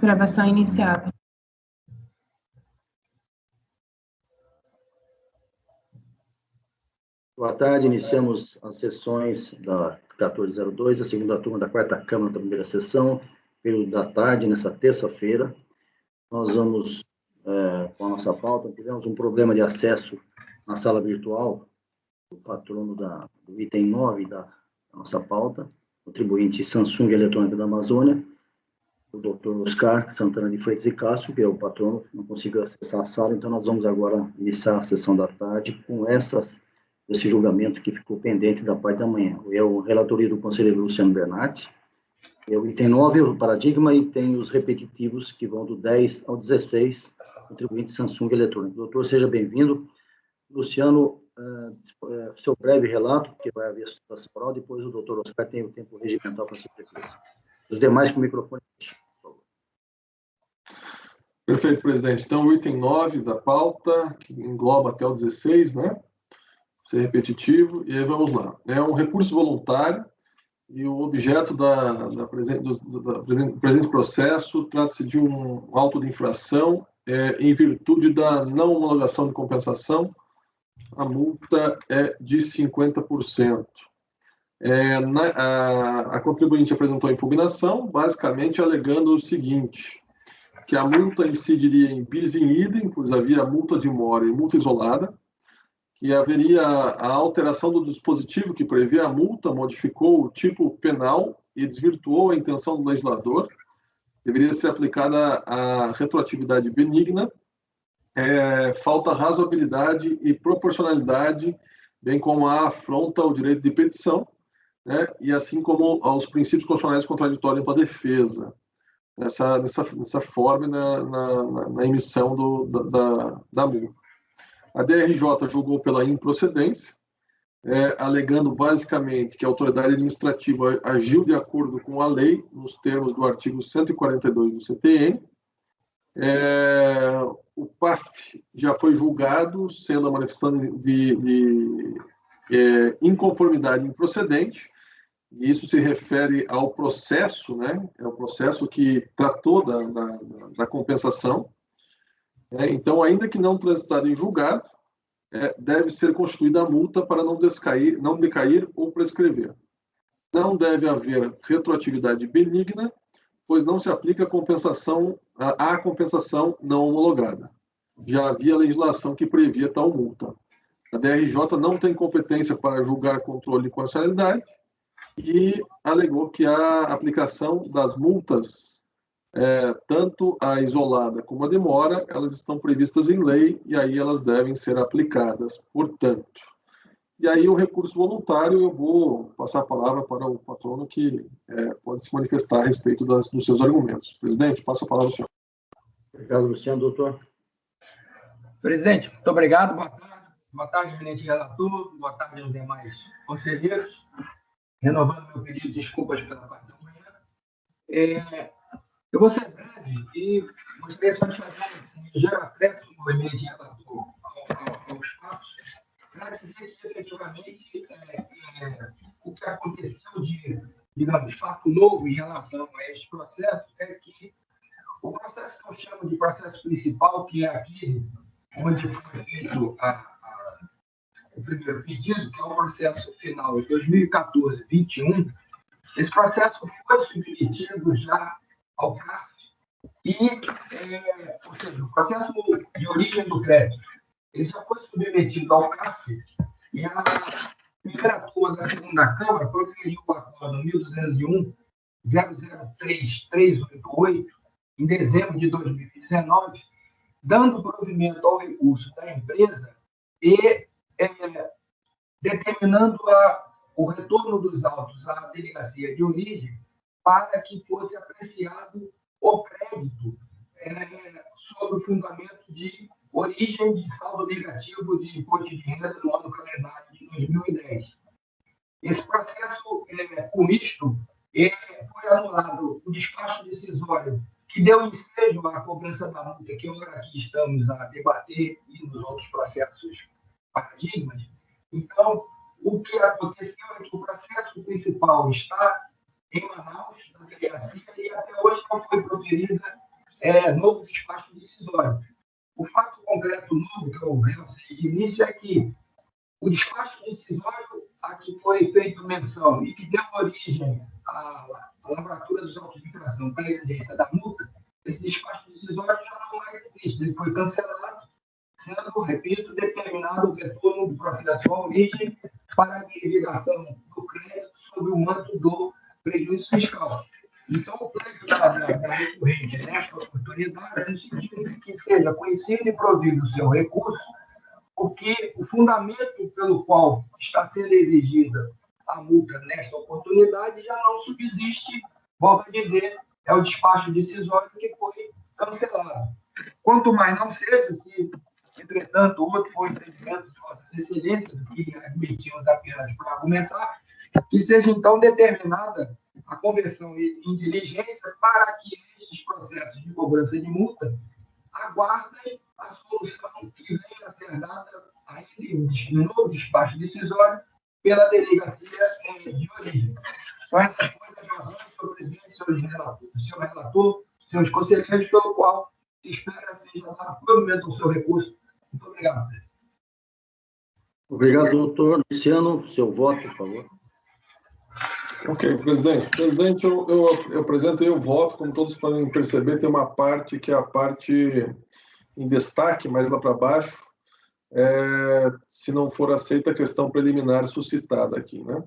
Gravação iniciada. Boa tarde, iniciamos as sessões da 1402, a segunda turma da quarta Câmara da primeira sessão, período da tarde, nessa terça-feira. Nós vamos com a nossa pauta. Tivemos um problema de acesso na sala virtual, o patrono do item 9 da nossa pauta, contribuinte Samsung Eletrônica da Amazônia, o doutor Oscar Santana de Freitas e Castro, que é o patrono, não conseguiu acessar a sala, então nós vamos agora iniciar a sessão da tarde com esse julgamento que ficou pendente da parte da manhã. É o relatoria do conselheiro Luciano Bernardi, é o item 9, o paradigma, e tem os repetitivos que vão do 10 ao 16, contribuinte Samsung Eletrônica. Doutor, seja bem-vindo. Luciano, seu breve relato, porque vai haver a situação oral, depois o doutor Oscar tem o tempo regimental para sua defesa. Os demais com o microfone. Perfeito, presidente. Então, o item 9 da pauta, que engloba até o 16, né? Ser repetitivo, e aí vamos lá. É um recurso voluntário, e o objeto do presente processo trata-se de um auto de infração em virtude da não homologação de compensação. A multa é de 50%. A contribuinte apresentou a impugnação, basicamente alegando o seguinte, que a multa incidiria em bis in idem, pois havia multa de mora e multa isolada, que haveria a alteração do dispositivo que previa a multa, modificou o tipo penal e desvirtuou a intenção do legislador, deveria ser aplicada a retroatividade benigna, falta razoabilidade e proporcionalidade, bem como a afronta ao direito de petição, né, e assim como aos princípios constitucionais contraditórios para a defesa, nessa forma na emissão da multa. A DRJ julgou pela improcedência, alegando basicamente que a autoridade administrativa agiu de acordo com a lei, nos termos do artigo 142 do CTN. O PAF já foi julgado, sendo a manifestação de inconformidade improcedente, e isso se refere ao processo, né? É o processo que tratou da compensação. Então, ainda que não transitado em julgado, deve ser constituída a multa para não decair ou prescrever. Não deve haver retroatividade benigna, pois não se aplica a compensação não homologada. Já havia legislação que previa tal multa. A DRJ não tem competência para julgar controle de constitucionalidade e alegou que a aplicação das multas, tanto a isolada como a demora, elas estão previstas em lei e aí elas devem ser aplicadas, portanto. E aí o recurso voluntário, eu vou passar a palavra para o patrono que pode se manifestar a respeito dos seus argumentos. Presidente, passo a palavra ao senhor. Obrigado, Luciano. Doutor. Presidente, muito obrigado. Boa tarde. Boa tarde, eminente relator. Boa tarde aos demais conselheiros. Renovando meu pedido de desculpas pela parte da manhã. Eu vou ser breve e gostaria só de fazer um ligeiro acréscimo ao eminente relator aos fatos, para dizer que, efetivamente, o que aconteceu de, digamos, fato novo em relação a este processo é que o processo que eu chamo de processo principal, que é aqui onde foi feito o primeiro pedido, que é o processo final de 2014-21, esse processo foi submetido já ao CARF, ou seja, o processo de origem do crédito, ele já foi submetido ao CARF, e a primeira turma da segunda Câmara proferiu o acordo 1201-003-388, em dezembro de 2019, dando provimento ao recurso da empresa e determinando o retorno dos autos à delegacia de origem para que fosse apreciado o crédito sobre o fundamento de origem de saldo negativo de imposto de renda no ano calendário de 2010. Esse processo, com isto, foi anulado o despacho decisório que deu ensejo à cobrança da multa, que agora aqui estamos a debater, e nos outros processos paradigmas. Então, o que aconteceu é que o processo principal está em Manaus, na delegacia, e até hoje não foi proferida novo despacho decisório. O fato concreto novo que eu realcei de início é que o despacho decisório a que foi feito menção e que deu origem à lavratura dos autos de infração para a exigência da multa, esse despacho decisório já não mais existe. Ele foi cancelado, sendo, repito, determinado o retorno do processo à origem para a derivação do crédito sob o manto do prejuízo fiscal. Então, o pleito da recorrente nesta oportunidade é no sentido de que seja conhecido e provido o seu recurso, porque o fundamento pelo qual está sendo exigida a multa nesta oportunidade já não subsiste, volto a dizer, é o despacho decisório que foi cancelado. Quanto mais não seja, se, entretanto, outro for o entendimento de Vossa Excelência, do que admitimos apenas para argumentar, que seja, então, determinada a conversão em diligência para que estes processos de cobrança de multa aguardem a solução que venha a ser dada ainda no novo despacho decisório pela delegacia de origem. Então, essas coisas as razões, senhor presidente, senhor relator, senhores conselheiros, pelo qual se espera seja dado provimento ao seu recurso. Muito obrigado. Obrigado, doutor. Luciano, seu voto, por favor. Ok, presidente. Presidente, eu apresentei o voto, como todos podem perceber, tem uma parte que é a parte em destaque, mais lá para baixo, se não for aceita a questão preliminar suscitada aqui, né?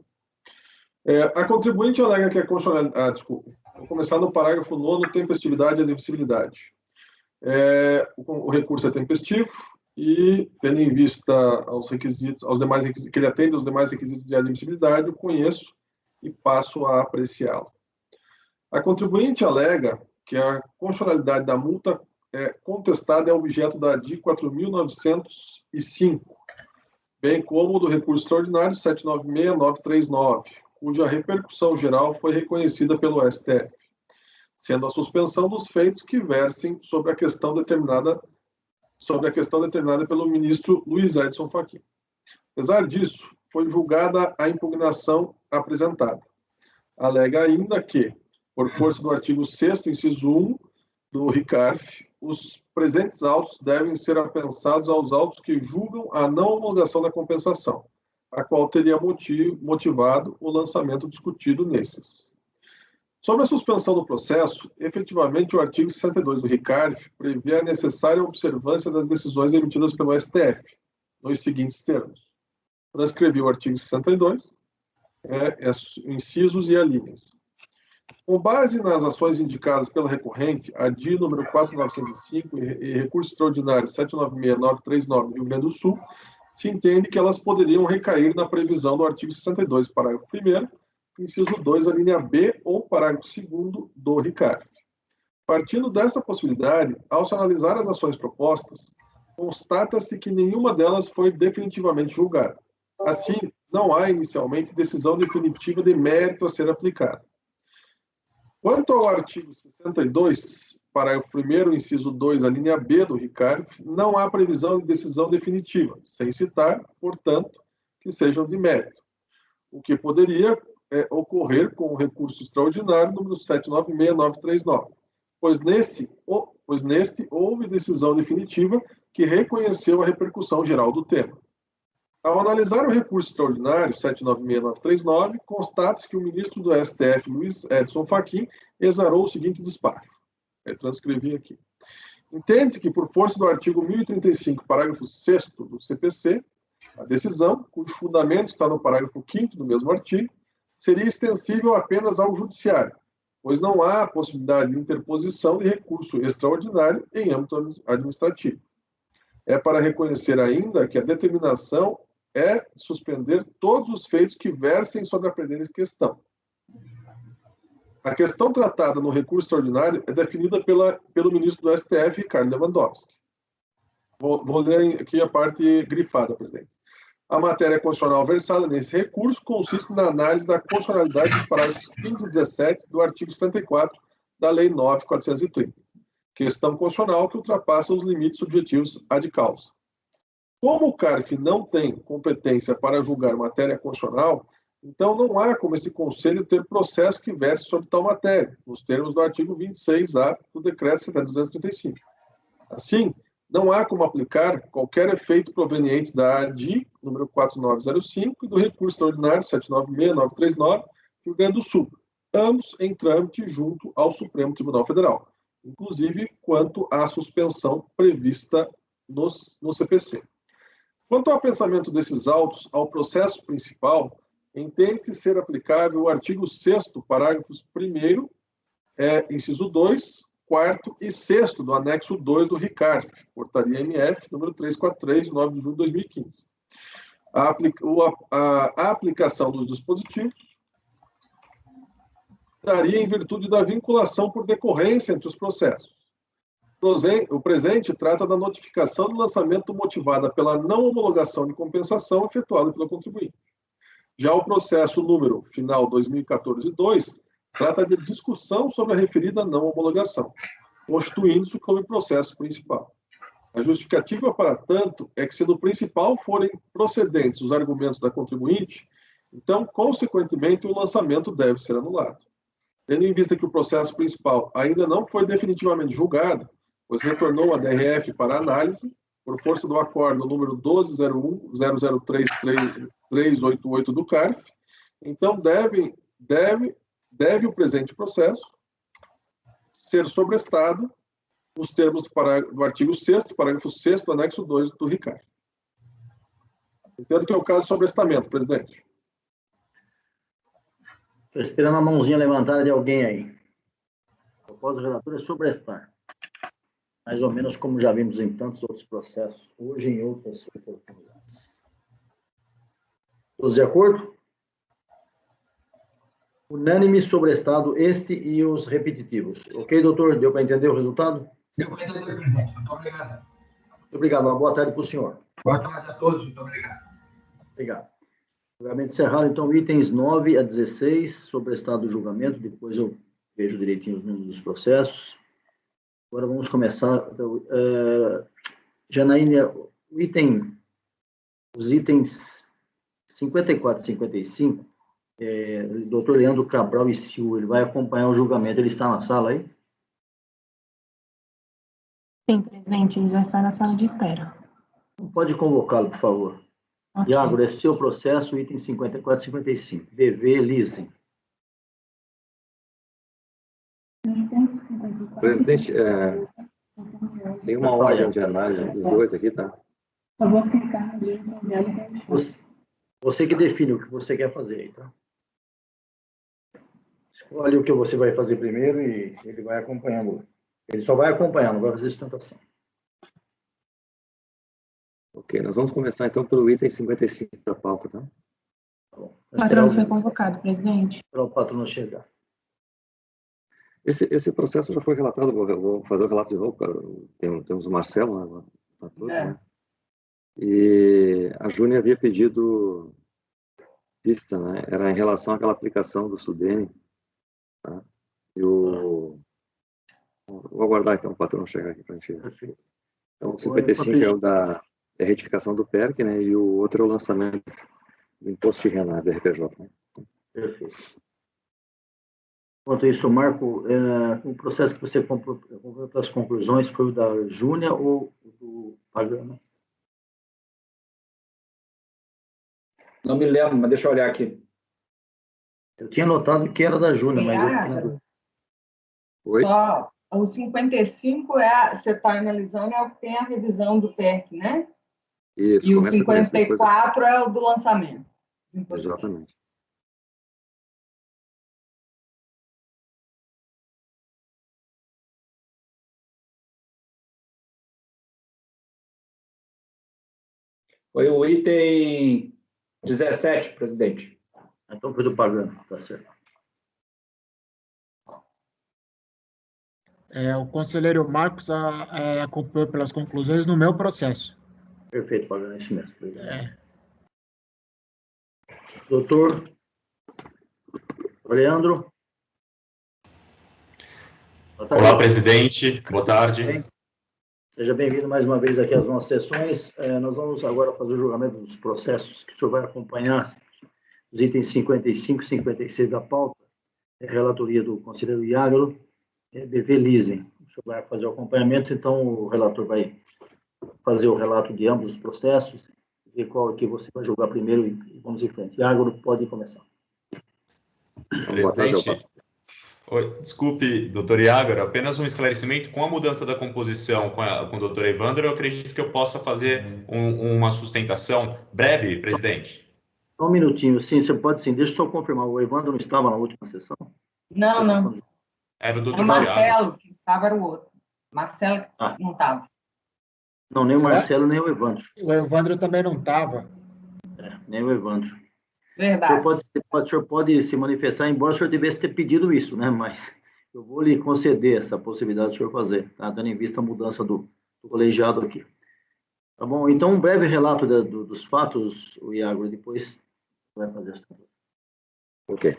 A contribuinte alega que a constitucionalidade... desculpa. Vou começar no parágrafo 9º, tempestividade e admissibilidade. O recurso é tempestivo e, tendo em vista aos requisitos, aos demais requisitos, que ele atende aos demais requisitos de admissibilidade, eu conheço e passo a apreciá-lo. A contribuinte alega que a constitucionalidade da multa contestada é objeto da ADI 4.905, bem como do recurso extraordinário 796.939, cuja repercussão geral foi reconhecida pelo STF, sendo a suspensão dos feitos que versem sobre a questão determinada pelo ministro Luiz Edson Fachin. Apesar disso, foi julgada a impugnação apresentada. Alega ainda que, por força do artigo 6º, inciso 1 do RICARF, os presentes autos devem ser apensados aos autos que julgam a não homologação da compensação, a qual teria motivado o lançamento discutido nesses. Sobre a suspensão do processo, efetivamente o artigo 62 do RICARF prevê a necessária observância das decisões emitidas pelo STF, nos seguintes termos. Transcrevi o artigo 62, incisos e alíneas. Com base nas ações indicadas pela recorrente, a DI número 4.905 e recurso extraordinário 796.939 do Rio Grande do Sul, se entende que elas poderiam recair na previsão do artigo 62, parágrafo 1º, inciso 2, a linha B ou parágrafo 2º do RICARF. Partindo dessa possibilidade, ao se analisar as ações propostas, constata-se que nenhuma delas foi definitivamente julgada. Assim, não há inicialmente decisão definitiva de mérito a ser aplicada. Quanto ao artigo 62, parágrafo 1º, inciso 2, a linha B do RICARF, não há previsão de decisão definitiva, sem citar, portanto, que sejam de mérito, o que poderia ocorrer com o recurso extraordinário número 796.939, pois neste houve decisão definitiva que reconheceu a repercussão geral do tema. Ao analisar o recurso extraordinário 796.939, constata-se que o ministro do STF, Luiz Edson Fachin, exarou o seguinte despacho. Transcrevi aqui. Entende-se que, por força do artigo 1035, parágrafo 6º do CPC, a decisão, cujo fundamento está no parágrafo 5º do mesmo artigo, seria extensível apenas ao judiciário, pois não há possibilidade de interposição de recurso extraordinário em âmbito administrativo. É para reconhecer ainda que a determinação é suspender todos os feitos que versem sobre a presente questão. A questão tratada no recurso extraordinário é definida pelo ministro do STF, Ricardo Lewandowski. Vou ler aqui a parte grifada, presidente. A matéria constitucional versada nesse recurso consiste na análise da constitucionalidade dos parágrafos 15 e 17 do artigo 74 da Lei 9.430. Questão constitucional que ultrapassa os limites subjetivos ad causa. Como o CARF não tem competência para julgar matéria constitucional, Então, não há como esse Conselho ter processo que verse sobre tal matéria, nos termos do artigo 26A do Decreto 7.235. Assim, não há como aplicar qualquer efeito proveniente da ADI, número 4905, e do recurso extraordinário 796.939, Rio Grande do Sul, ambos em trâmite junto ao Supremo Tribunal Federal, inclusive quanto à suspensão prevista no CPC. Quanto ao pensamento desses autos ao processo principal, entende-se ser aplicável o artigo 6º, parágrafos 1º, inciso 2, 4º e 6º do anexo 2 do RICARF, portaria MF, número 343, 9 de julho de 2015. A aplicação dos dispositivos daria em virtude da vinculação por decorrência entre os processos. O presente trata da notificação do lançamento motivada pela não homologação de compensação efetuada pelo contribuinte. Já o processo número final 2014-2 trata de discussão sobre a referida não homologação, constituindo-se como processo principal. A justificativa, para tanto, é que se no principal forem procedentes os argumentos da contribuinte, então, consequentemente, o lançamento deve ser anulado. Tendo em vista que o processo principal ainda não foi definitivamente julgado, pois retornou à DRF para análise, por força do acordo número 12.01.003.388 do CARF, então deve o presente processo ser sobrestado nos termos do artigo 6º, parágrafo 6º do anexo 2 do RICARF. Entendo que é o caso de sobrestamento, presidente. Estou esperando a mãozinha levantada de alguém aí. A proposta do relator é sobrestar. Mais ou menos como já vimos em tantos outros processos, hoje em outras oportunidades. Todos de acordo? Unânime sobrestado este e os repetitivos. Ok, doutor? Deu para entender o resultado? Deu para entender, presidente. Muito obrigado. Muito obrigado. Uma boa tarde para o senhor. Boa tarde a todos. Muito obrigado. Obrigado. Julgamento encerrado, então, itens 9 a 16, sobrestado do julgamento, depois eu vejo direitinho os números dos processos. Agora vamos começar. Janaína, os itens 54 e 55, doutor Leandro Cabral e Silva, ele vai acompanhar o julgamento, ele está na sala aí? Sim, presidente, ele já está na sala de espera. Pode convocá-lo, por favor. Okay. Iago, esse é o seu processo, item 54 e 55. BV, leasing. Presidente, tem uma ordem de análise dos dois aqui, tá? Eu vou clicar ali. Você que define o que você quer fazer aí, tá? Escolhe o que você vai fazer primeiro e ele vai acompanhando. Ele só vai acompanhar, não vai fazer sustentação. Ok, nós vamos começar então pelo item 55 da pauta, tá? Tá bom. O patrão foi convocado, presidente. Para o patrão chegar. Esse processo já foi relatado, vou fazer o relato de novo, temos o Marcelo, né, tá tudo, né? E a Júnia havia pedido vista, né? Era em relação àquela aplicação do SUDENE, tá? Vou aguardar então o patrão chegar aqui para a gente ver. Perfeito. Então, o 55 é o da retificação do PERC, né? E o outro é o lançamento do imposto de renda, da RPJ, né? Perfeito. Enquanto isso, Marco, o processo que você comprou para as conclusões foi o da Júnia ou do Pagano? Não me lembro, mas deixa eu olhar aqui. Eu tinha notado que era da Júnia, mas eu tinha dúvida. Oi? Só, o 55 você está analisando, é o que tem a revisão do PERC, né? Isso, E o 54 é o do lançamento. Exatamente. Foi o item 17, presidente. Então foi do Pagano, tá certo. O conselheiro Marcos acompanhou pelas conclusões no meu processo. Perfeito, Pagano, é isso mesmo. Doutor Leandro. Olá, presidente. Boa tarde. Seja bem-vindo mais uma vez aqui às nossas sessões. Nós vamos agora fazer o julgamento dos processos que o senhor vai acompanhar Os itens 55 e 56 da pauta é relatoria do conselheiro Iagro, BV Lisen. O senhor vai fazer o acompanhamento, então o relator vai fazer o relato de ambos os processos, ver qual que você vai julgar primeiro e vamos em frente. Iagro, pode começar. Presidente, desculpe, doutor Iagro, apenas um esclarecimento. Com a mudança da composição com o doutor Evandro, eu acredito que eu possa fazer uma sustentação breve, presidente. Só um minutinho, sim, você pode sim. Deixa eu só confirmar, o Evandro não estava na última sessão? Não. Era o doutor O Marcelo, que estava, era o outro. Marcelo não estava. Não, nem o Marcelo, nem o Evandro. O Evandro também não estava. Nem o Evandro. Verdade. O senhor pode se manifestar, embora o senhor devesse ter pedido isso, né? Mas eu vou lhe conceder essa possibilidade do senhor fazer, tá? Tendo em vista a mudança do colegiado aqui. Tá bom? Então, um breve relato dos fatos, o Iago, e depois vai fazer isso. Ok.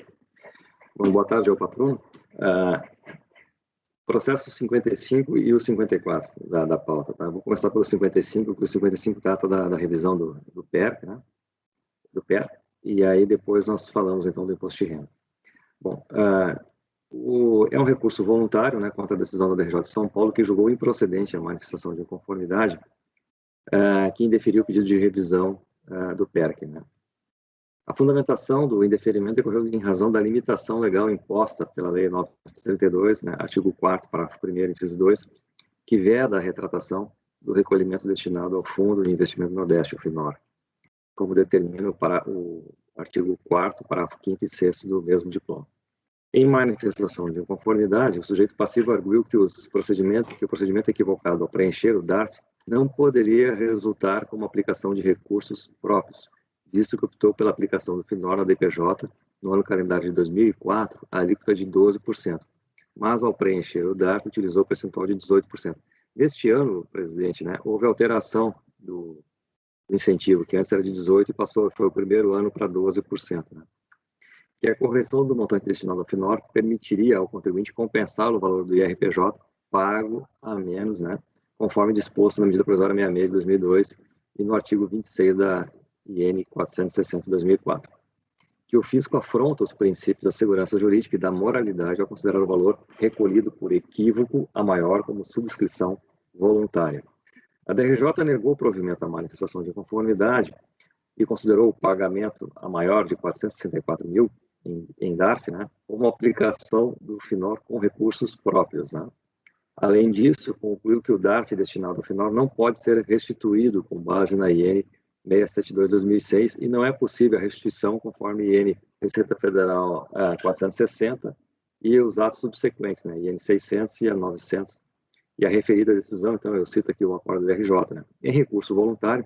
Bom, boa tarde ao patrono. Processo 55 e o 54 da pauta, tá? Vou começar pelo 55, porque o 55 trata da revisão do PERC, né? Do PERC, e aí depois nós falamos, então, do imposto de renda. Bom, é um recurso voluntário, né, contra a decisão da DRJ de São Paulo, que julgou improcedente a manifestação de inconformidade, que indeferiu o pedido de revisão do PERC, né? A fundamentação do indeferimento decorreu em razão da limitação legal imposta pela Lei 932, né, artigo 4º, parágrafo 1º, inciso 2, que veda a retratação do recolhimento destinado ao Fundo de Investimento Nordeste, o FINOR, como determina para o artigo 4º, parágrafo 5º e 6º do mesmo diploma. Em manifestação de inconformidade, o sujeito passivo arguiu que o procedimento equivocado ao preencher o DARF não poderia resultar como aplicação de recursos próprios, visto que optou pela aplicação do FINOR na DPJ no ano calendário de 2004, a alíquota de 12%, mas ao preencher o DARF utilizou o percentual de 18%. Neste ano, presidente, né, houve alteração do incentivo, que antes era de 18% e foi o primeiro ano para 12%. Né? Que a correção do montante destinado ao FINOR permitiria ao contribuinte compensar o valor do IRPJ pago a menos, né, conforme disposto na medida provisória 66 de 2002 e no artigo 26 da IN 460 de 2004, que o fisco afronta os princípios da segurança jurídica e da moralidade ao considerar o valor recolhido por equívoco a maior como subscrição voluntária. A DRJ negou o provimento à manifestação de inconformidade e considerou o pagamento a maior de 464 mil em DARF, né, como aplicação do FINOR com recursos próprios, né. Além disso, concluiu que o DARF destinado ao FINOR não pode ser restituído com base na IN 672/2006 e não é possível a restituição conforme IN Receita Federal 460 e os atos subsequentes, né, IN 600 e a 900. E a referida decisão, então, eu cito aqui o acordo do RJ, né? Em recurso voluntário,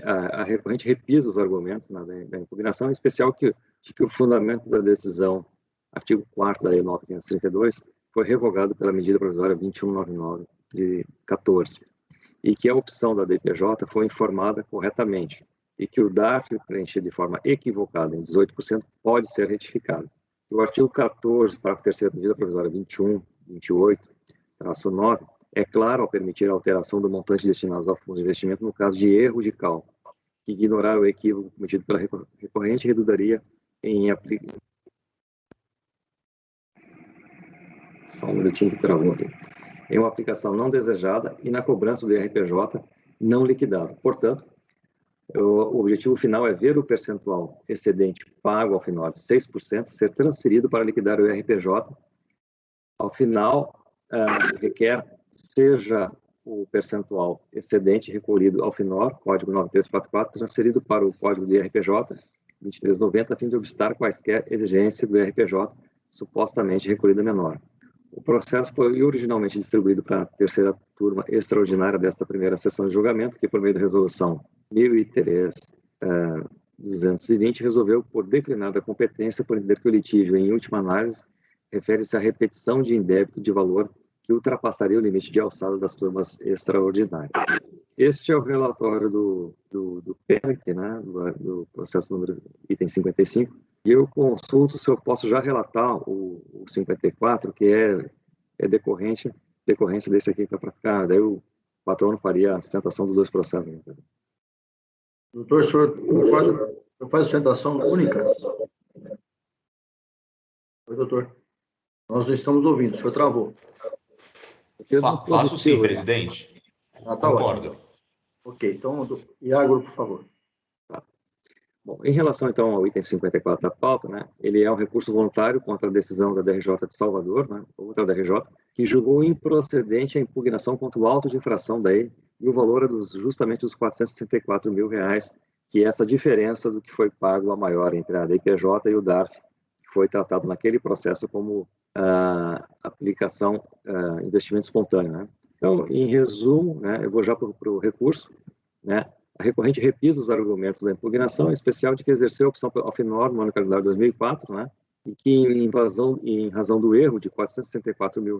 a recorrente repisa os argumentos, né, da impugnação, em especial que o fundamento da decisão, artigo 4º da Lei 9.532, foi revogado pela medida provisória 2199 de 14, e que a opção da DPJ foi informada corretamente, e que o DARF preenchido de forma equivocada em 18% pode ser retificado. O artigo 14, parágrafo 3º da medida provisória 21/28-9, é claro ao permitir a alteração do montante destinado ao fundo de investimento no caso de erro de cálculo, que ignorar o equívoco cometido pela recorrente redundaria em Só um minutinho que travou aqui. Em uma aplicação não desejada e na cobrança do IRPJ não liquidado. Portanto, o objetivo final é ver o percentual excedente pago ao final de 6% ser transferido para liquidar o IRPJ. Ao final, requer seja o percentual excedente recolhido ao FINOR, código 9344, transferido para o código de IRPJ 2390, a fim de obstar quaisquer exigências do IRPJ supostamente recolhida menor. O processo foi originalmente distribuído para a terceira turma extraordinária desta primeira sessão de julgamento, que, por meio da resolução 1003-220, resolveu por declinar da competência por entender que o litígio, em última análise, refere-se à repetição de indébito de valor que ultrapassaria o limite de alçada das turmas extraordinárias. Este é o relatório do PERC, né, do processo número item 55, e eu consulto se eu posso já relatar o 54, que é decorrência desse aqui que está para ficar, daí o patrono faria a sustentação dos dois processos. Doutor, o senhor Faz sustentação única. Oi, doutor. Nós não estamos ouvindo, o senhor travou. Faço sim, presidente. Tá Concordo. ótimo. Ok, então, Iago, por favor. Bom, em relação, então, ao item 54 da pauta, né, ele é um recurso voluntário contra a decisão da DRJ de Salvador, né, outra DRJ, que julgou improcedente a impugnação contra o auto de infração daí, e o valor é justamente dos R$464 mil, que é essa diferença do que foi pago a maior entre a DPJ e o DARF, que foi tratado naquele processo como aplicação, investimento espontâneo. Né. Então, em resumo, né, eu vou já para o recurso, né. A recorrente repisa os argumentos da impugnação, em especial de que exerceu a opção Alfinor no ano calendário 2004, né, e que, em razão do erro de R$464 mil,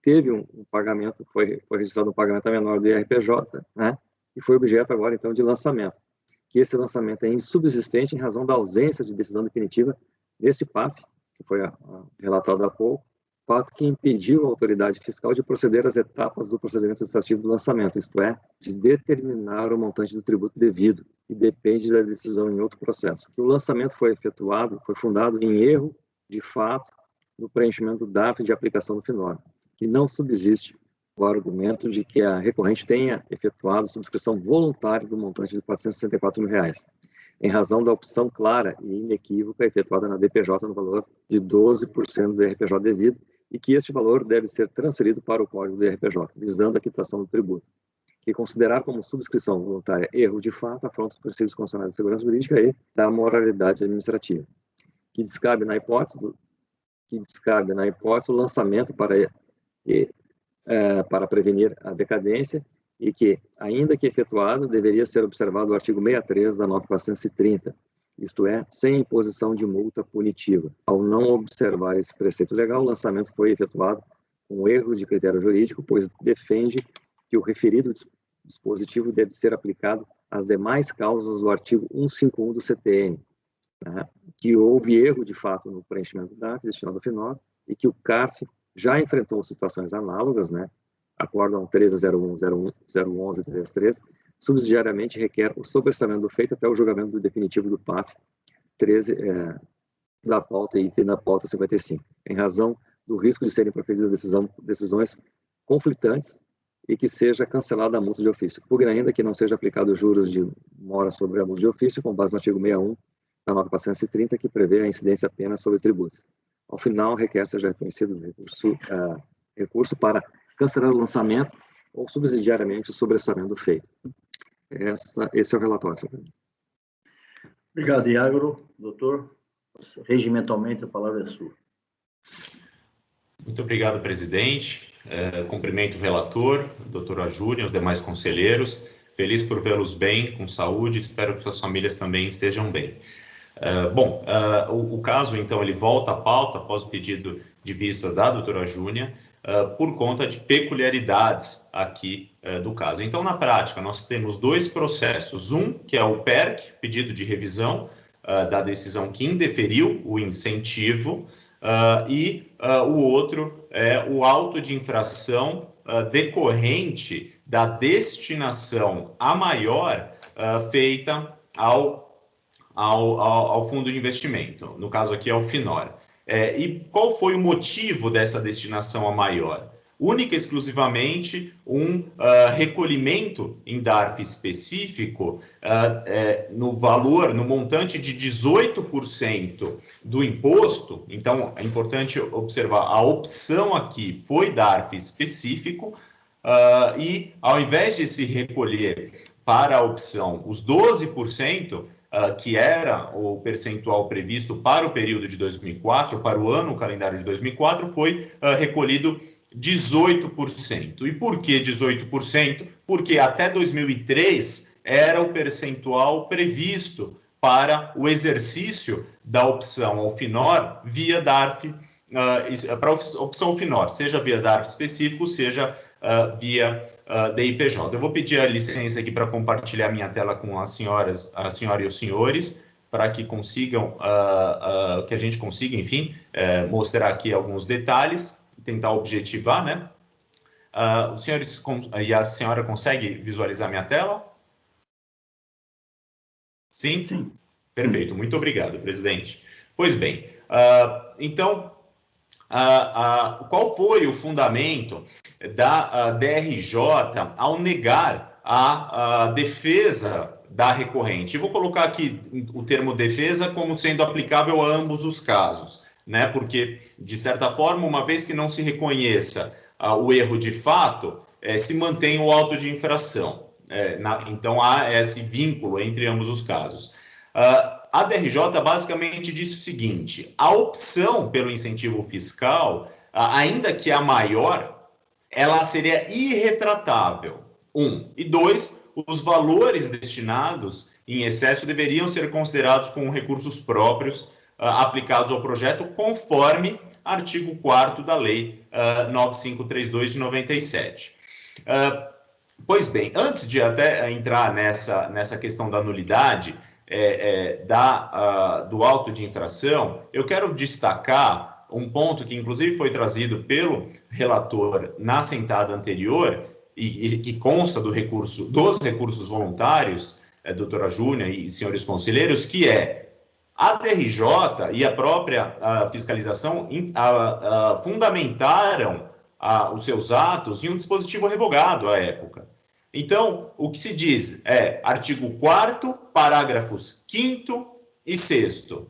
teve um pagamento, foi registrado um pagamento menor do IRPJ, né, e foi objeto agora, então, de lançamento. Que esse lançamento é insubsistente em razão da ausência de decisão definitiva desse PAF, que foi relatado há pouco, fato que impediu a autoridade fiscal de proceder às etapas do procedimento administrativo do lançamento, isto é, de determinar o montante do tributo devido, que depende da decisão em outro processo. Que o lançamento foi fundado em erro de fato no preenchimento do DARF de aplicação do FINOR, que não subsiste o argumento de que a recorrente tenha efetuado subscrição voluntária do montante de R$464 mil, em razão da opção clara e inequívoca efetuada na DPJ no valor de 12% do IRPJ devido, e que este valor deve ser transferido para o código do IRPJ, visando a quitação do tributo. Que considerar como subscrição voluntária erro de fato afronta os princípios constitucionais de segurança jurídica e da moralidade administrativa. Que descabe na hipótese o lançamento para prevenir a decadência e que, ainda que efetuado, deveria ser observado o artigo 63 da nota 430, isto é, sem imposição de multa punitiva. Ao não observar esse preceito legal, o lançamento foi efetuado com erro de critério jurídico, pois defende que o referido dispositivo deve ser aplicado às demais causas do artigo 151 do CTN, né, que houve erro de fato no preenchimento do DARF destinado ao FINOR e que o CARF já enfrentou situações análogas, né, acórdão 1301, 011 e 33, subsidiariamente requer o sobrestamento do feito até o julgamento do definitivo do PAF 13 da pauta e item da pauta 55, em razão do risco de serem proferidas decisões conflitantes e que seja cancelada a multa de ofício. Pugna ainda que não seja aplicado juros de mora sobre a multa de ofício, com base no artigo 61 da nota 430, que prevê a incidência apenas sobre tributos. Ao final, requer seja reconhecido recurso para cancelar o lançamento ou subsidiariamente o sobrestamento do feito. Esse é o relatório, senhor presidente. Obrigado, Iago. Doutor, regimentalmente a palavra é sua. Muito obrigado, presidente. Cumprimento o relator, a doutora Júlia, os demais conselheiros. Feliz por vê-los bem, com saúde. Espero que suas famílias também estejam bem. O caso, então, ele volta à pauta após o pedido de vista da doutora Júlia, por conta de peculiaridades aqui do caso. Então, na prática, nós temos dois processos. Um, que é o PERC, pedido de revisão da decisão que indeferiu o incentivo, e o outro é o auto de infração decorrente da destinação a maior feita ao fundo de investimento, no caso aqui é o FINOR. E qual foi o motivo dessa destinação a maior? Única e exclusivamente um recolhimento em DARF específico no valor, no montante de 18% do imposto. Então, é importante observar, a opção aqui foi DARF específico, e ao invés de se recolher para a opção os 12%, que era o percentual previsto para o período de 2004, para o ano calendário de 2004, foi recolhido 18%. E por que 18%? Porque até 2003 era o percentual previsto para o exercício da opção ao FINOR via DARF, para a opção FINOR, seja via DARF específico, seja via DIPJ. Eu vou pedir a licença aqui para compartilhar minha tela com a senhora e os senhores, para que consigam, que a gente consiga, enfim, mostrar aqui alguns detalhes, tentar objetivar, né? Os senhores e a senhora consegue visualizar minha tela? Sim? Sim. Perfeito, muito obrigado, presidente. Pois bem, então, qual foi o fundamento da DRJ ao negar a defesa da recorrente? Eu vou colocar aqui o termo defesa como sendo aplicável a ambos os casos, né? Porque, de certa forma, uma vez que não se reconheça o erro de fato, se mantém o auto de infração. Então, há esse vínculo entre ambos os casos. A DRJ basicamente disse o seguinte: a opção pelo incentivo fiscal, ainda que a maior, ela seria irretratável. 1. E 2, os valores destinados em excesso deveriam ser considerados como recursos próprios aplicados ao projeto, conforme artigo 4º da Lei 9532 de 97. Pois bem, antes de até entrar nessa questão da nulidade do auto de infração, eu quero destacar um ponto que, inclusive, foi trazido pelo relator na sentada anterior e que consta dos recursos voluntários, doutora Júnia e senhores conselheiros, que a DRJ e a própria fiscalização fundamentaram os seus atos em um dispositivo revogado à época. Então, o que se diz artigo 4º, parágrafos 5º e 6º,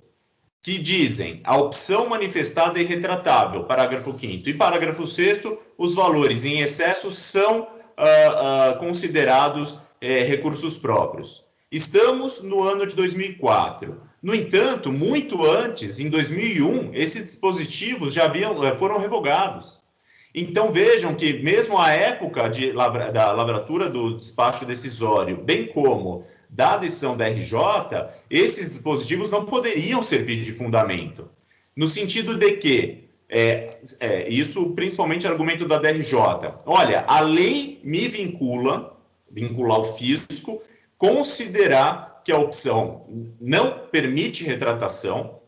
que dizem a opção manifestada é irretratável, parágrafo 5º, e parágrafo 6º, os valores em excesso são considerados recursos próprios. Estamos no ano de 2004. No entanto, muito antes, em 2001, esses dispositivos já foram revogados. Então, vejam que, mesmo à época da lavratura do despacho decisório, bem como da decisão da RJ, esses dispositivos não poderiam servir de fundamento. No sentido de que, isso principalmente argumento da DRJ, olha, a lei me vincula ao fisco, considerar que a opção não permite retratação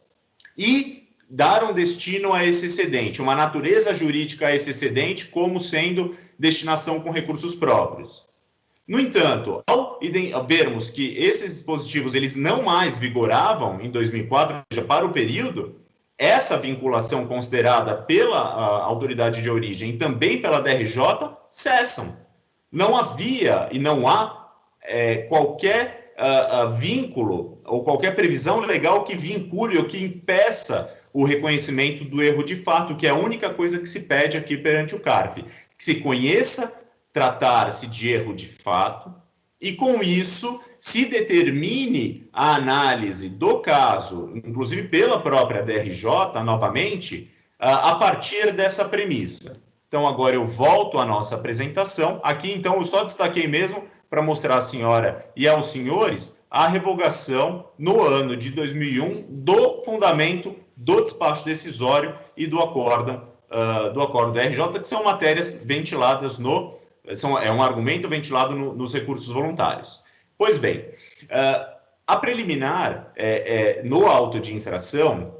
e dar um destino a esse excedente, uma natureza jurídica a esse excedente como sendo destinação com recursos próprios. No entanto, ao vermos que esses dispositivos eles não mais vigoravam em 2004, ou seja, para o período, essa vinculação considerada pela autoridade de origem e também pela DRJ cessam. Não havia e não há qualquer vínculo ou qualquer previsão legal que vincule ou que impeça o reconhecimento do erro de fato, que é a única coisa que se pede aqui perante o CARF, que se conheça tratar-se de erro de fato e, com isso, se determine a análise do caso, inclusive pela própria DRJ, novamente, a partir dessa premissa. Então, agora eu volto à nossa apresentação. Aqui, então, eu só destaquei mesmo para mostrar à senhora e aos senhores a revogação no ano de 2001 do fundamento do despacho decisório e do acórdão da RJ, que são matérias ventiladas é um argumento ventilado nos recursos voluntários. Pois bem, a preliminar no auto de infração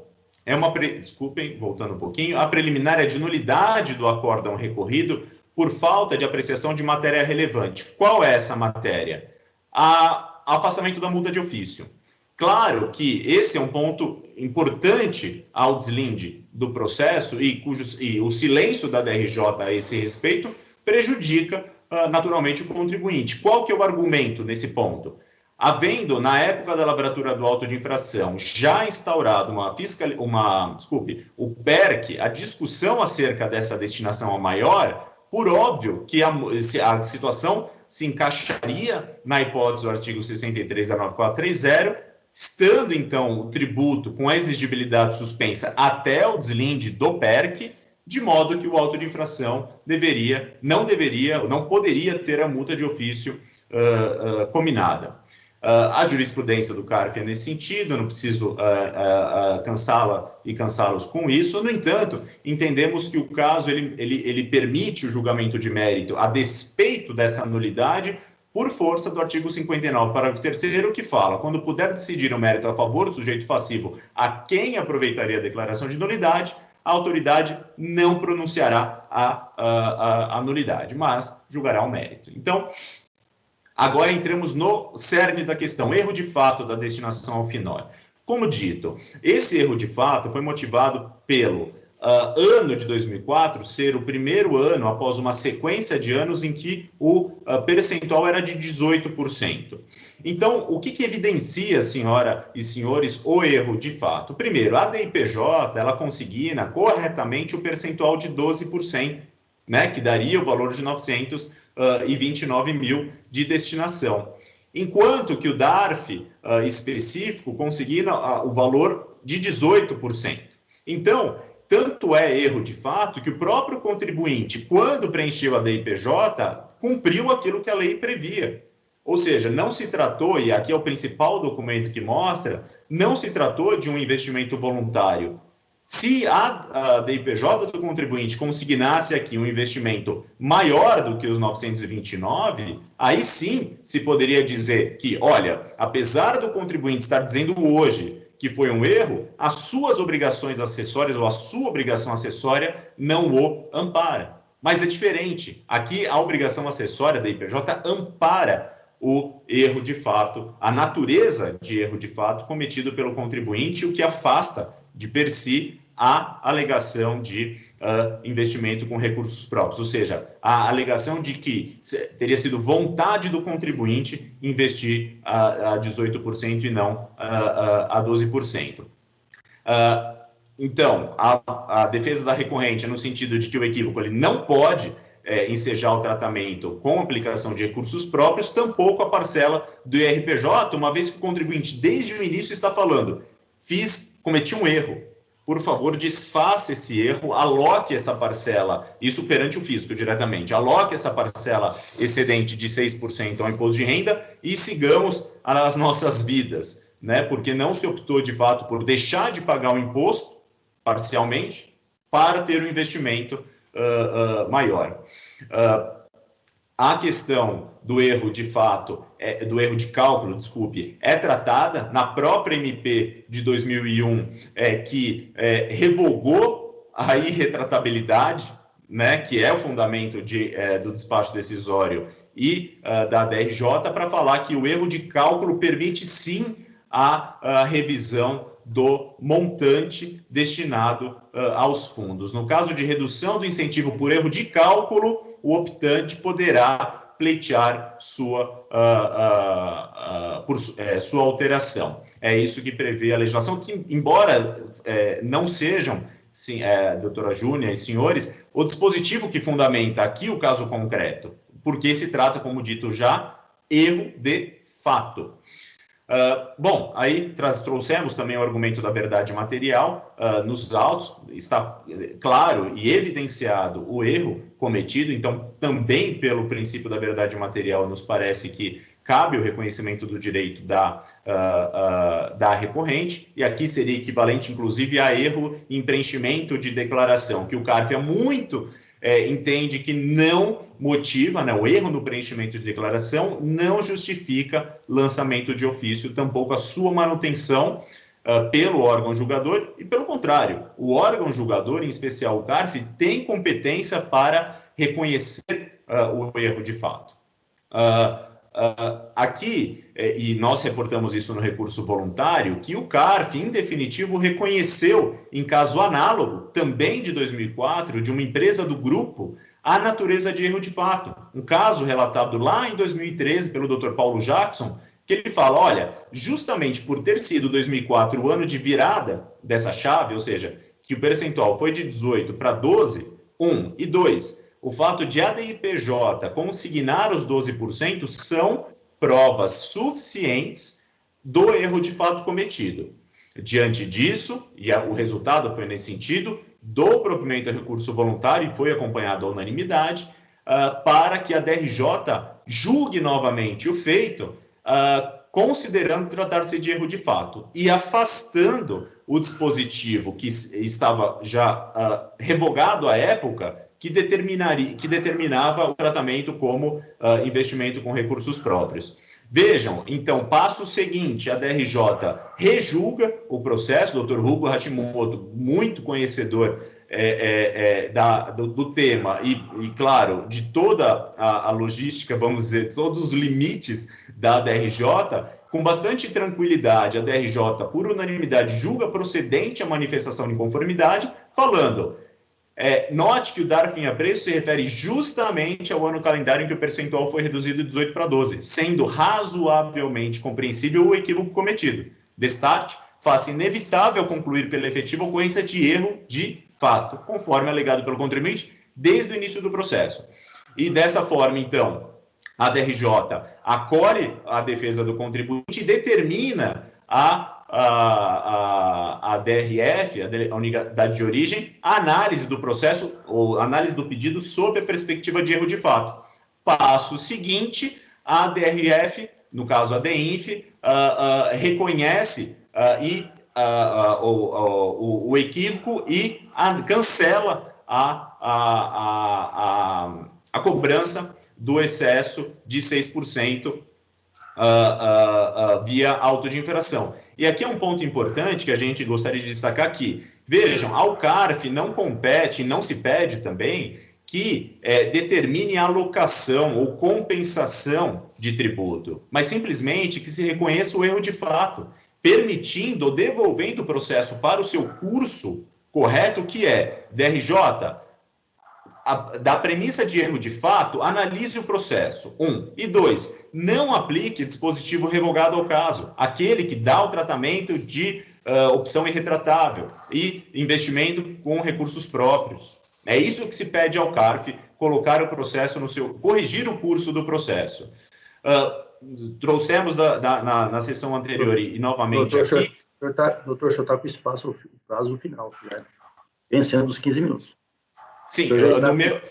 desculpem, voltando um pouquinho, a preliminar é de nulidade do acórdão recorrido por falta de apreciação de matéria relevante. Qual é essa matéria? Afastamento da multa de ofício. Claro que esse é um ponto importante ao deslinde do processo e o silêncio da DRJ a esse respeito prejudica naturalmente o contribuinte. Qual que é o argumento nesse ponto? Havendo, na época da lavratura do auto de infração, já instaurado o PERC, a discussão acerca dessa destinação a maior, por óbvio que a situação se encaixaria na hipótese do artigo 63 da 9430, estando, então, o tributo com a exigibilidade suspensa até o deslinde do PERC, de modo que o auto de infração não poderia ter a multa de ofício combinada. A jurisprudência do CARF é nesse sentido, eu não preciso cansá-los com isso. No entanto, entendemos que o caso ele permite o julgamento de mérito a despeito dessa nulidade por força do artigo 59, parágrafo 3º, que fala: quando puder decidir o mérito a favor do sujeito passivo a quem aproveitaria a declaração de nulidade, a autoridade não pronunciará a nulidade, mas julgará o mérito. Então, Agora entramos no cerne da questão, erro de fato da destinação ao FINOR. Como dito, esse erro de fato foi motivado pelo ano de 2004 ser o primeiro ano após uma sequência de anos em que o percentual era de 18%. Então, o que evidencia, senhora e senhores, o erro de fato? Primeiro, a DIPJ, ela consigna corretamente o percentual de 12%, né, que daria o valor de 929 mil de destinação. Enquanto que o DARF específico consigna o valor de 18%. Então, tanto é erro de fato que o próprio contribuinte, quando preencheu a DIPJ, cumpriu aquilo que a lei previa. Ou seja, não se tratou, e aqui é o principal documento que mostra, não se tratou de um investimento voluntário. Se a DIPJ do contribuinte consignasse aqui um investimento maior do que os 929, aí sim se poderia dizer que, olha, apesar do contribuinte estar dizendo hoje que foi um erro, as suas obrigações acessórias ou a sua obrigação acessória não o ampara. Mas é diferente. Aqui a obrigação acessória da IPJ ampara o erro de fato, a natureza de erro de fato cometido pelo contribuinte, o que afasta de per si a alegação de investimento com recursos próprios, ou seja, a alegação de que teria sido vontade do contribuinte investir a 18% e não a 12%. Então, a defesa da recorrente é no sentido de que o equívoco ele não pode ensejar o tratamento com aplicação de recursos próprios, tampouco a parcela do IRPJ, uma vez que o contribuinte, desde o início, está falando, cometi um erro. Por favor, desfaça esse erro, aloque essa parcela, isso perante o fisco diretamente, aloque essa parcela excedente de 6% ao imposto de renda e sigamos as nossas vidas, né? Porque não se optou, de fato, por deixar de pagar o imposto, parcialmente, para ter um investimento maior. A questão do erro de fato, do erro de cálculo, desculpe, é tratada na própria MP de 2001, que revogou a irretratabilidade, né, que é o fundamento do despacho decisório e da DRJ, para falar que o erro de cálculo permite sim a revisão do montante destinado aos fundos. No caso de redução do incentivo por erro de cálculo, o optante poderá pleitear sua alteração. É isso que prevê a legislação, que, embora não sejam, sim, doutora Júnia e senhores, o dispositivo que fundamenta aqui o caso concreto, porque se trata, como dito já, erro de fato. Bom, aí trouxemos também o argumento da verdade material. Nos autos está claro e evidenciado o erro cometido, então também pelo princípio da verdade material nos parece que cabe o reconhecimento do direito da recorrente, e aqui seria equivalente inclusive a erro em preenchimento de declaração, que o CARF entende que não motiva, né, o erro no preenchimento de declaração não justifica lançamento de ofício, tampouco a sua manutenção pelo órgão julgador, e pelo contrário, o órgão julgador, em especial o CARF, tem competência para reconhecer o erro de fato. Aqui, e nós reportamos isso no recurso voluntário, que o CARF, em definitivo, reconheceu, em caso análogo, também de 2004, de uma empresa do grupo, a natureza de erro de fato. Um caso relatado lá em 2013 pelo Dr. Paulo Jackson, que ele fala, olha, justamente por ter sido 2004 o ano de virada dessa chave, ou seja, que o percentual foi de 18 para 12, 1, e 2, o fato de a DIPJ consignar os 12% são provas suficientes do erro de fato cometido. Diante disso, e o resultado foi nesse sentido, do provimento a recurso voluntário, e foi acompanhado à unanimidade, para que a DRJ julgue novamente o feito, considerando tratar-se de erro de fato, e afastando o dispositivo que estava já revogado à época, que determinava o tratamento como investimento com recursos próprios. Vejam, então, passo seguinte, a DRJ rejulga o processo, o Dr. Hugo Hashimoto, muito conhecedor do tema e, claro, de toda a logística, vamos dizer, todos os limites da DRJ, com bastante tranquilidade, a DRJ, por unanimidade, julga procedente a manifestação de inconformidade, falando, note que o dar fim a preço se refere justamente ao ano calendário em que o percentual foi reduzido de 18 para 12, sendo razoavelmente compreensível o equívoco cometido. Destarte, faz inevitável concluir pela efetiva ocorrência de erro de fato, conforme alegado pelo contribuinte desde o início do processo. E dessa forma, então, a DRJ acolhe a defesa do contribuinte e determina a DRF, a unidade de origem, a análise do processo, ou análise do pedido sob a perspectiva de erro de fato. Passo seguinte, a DRF, no caso a DEINF, reconhece o equívoco e cancela a cobrança do excesso de 6% via auto de infração. E aqui é um ponto importante que a gente gostaria de destacar aqui. Vejam, ao CARF não compete, não se pede também que determine a alocação ou compensação de tributo, mas simplesmente que se reconheça o erro de fato, permitindo ou devolvendo o processo para o seu curso correto, que é DRJ, da premissa de erro de fato, analise o processo, 1. E 2, não aplique dispositivo revogado ao caso, aquele que dá o tratamento de opção irretratável e investimento com recursos próprios. É isso que se pede ao CARF, colocar o processo corrigir o curso do processo. Trouxemos na sessão anterior e novamente aqui... Doutor, o senhor está com o prazo final, né? Vencendo os 15 minutos. Sim, no meu...